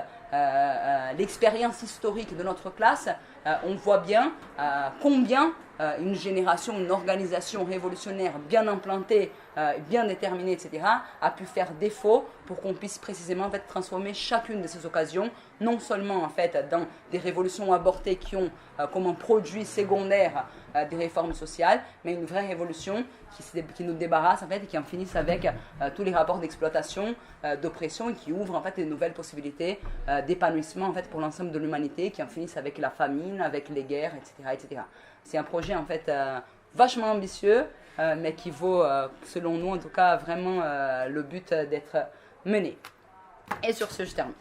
l'expérience historique de notre classe, on voit bien combien une génération, une organisation révolutionnaire bien implantée, bien déterminée, etc., a pu faire défaut pour qu'on puisse précisément en fait, transformer chacune de ces occasions, non seulement en fait, dans des révolutions abortées qui ont comme un produit secondaire des réformes sociales, mais une vraie révolution qui nous débarrasse en fait, et qui en finisse avec tous les rapports d'exploitation, d'oppression et qui ouvre en fait, des nouvelles possibilités d'épanouissement en fait, pour l'ensemble de l'humanité, qui en finissent avec la famine, avec les guerres, etc. etc. C'est un projet en fait vachement ambitieux, mais qui vaut, selon nous en tout cas, vraiment le but d'être mené. Et sur ce, je termine.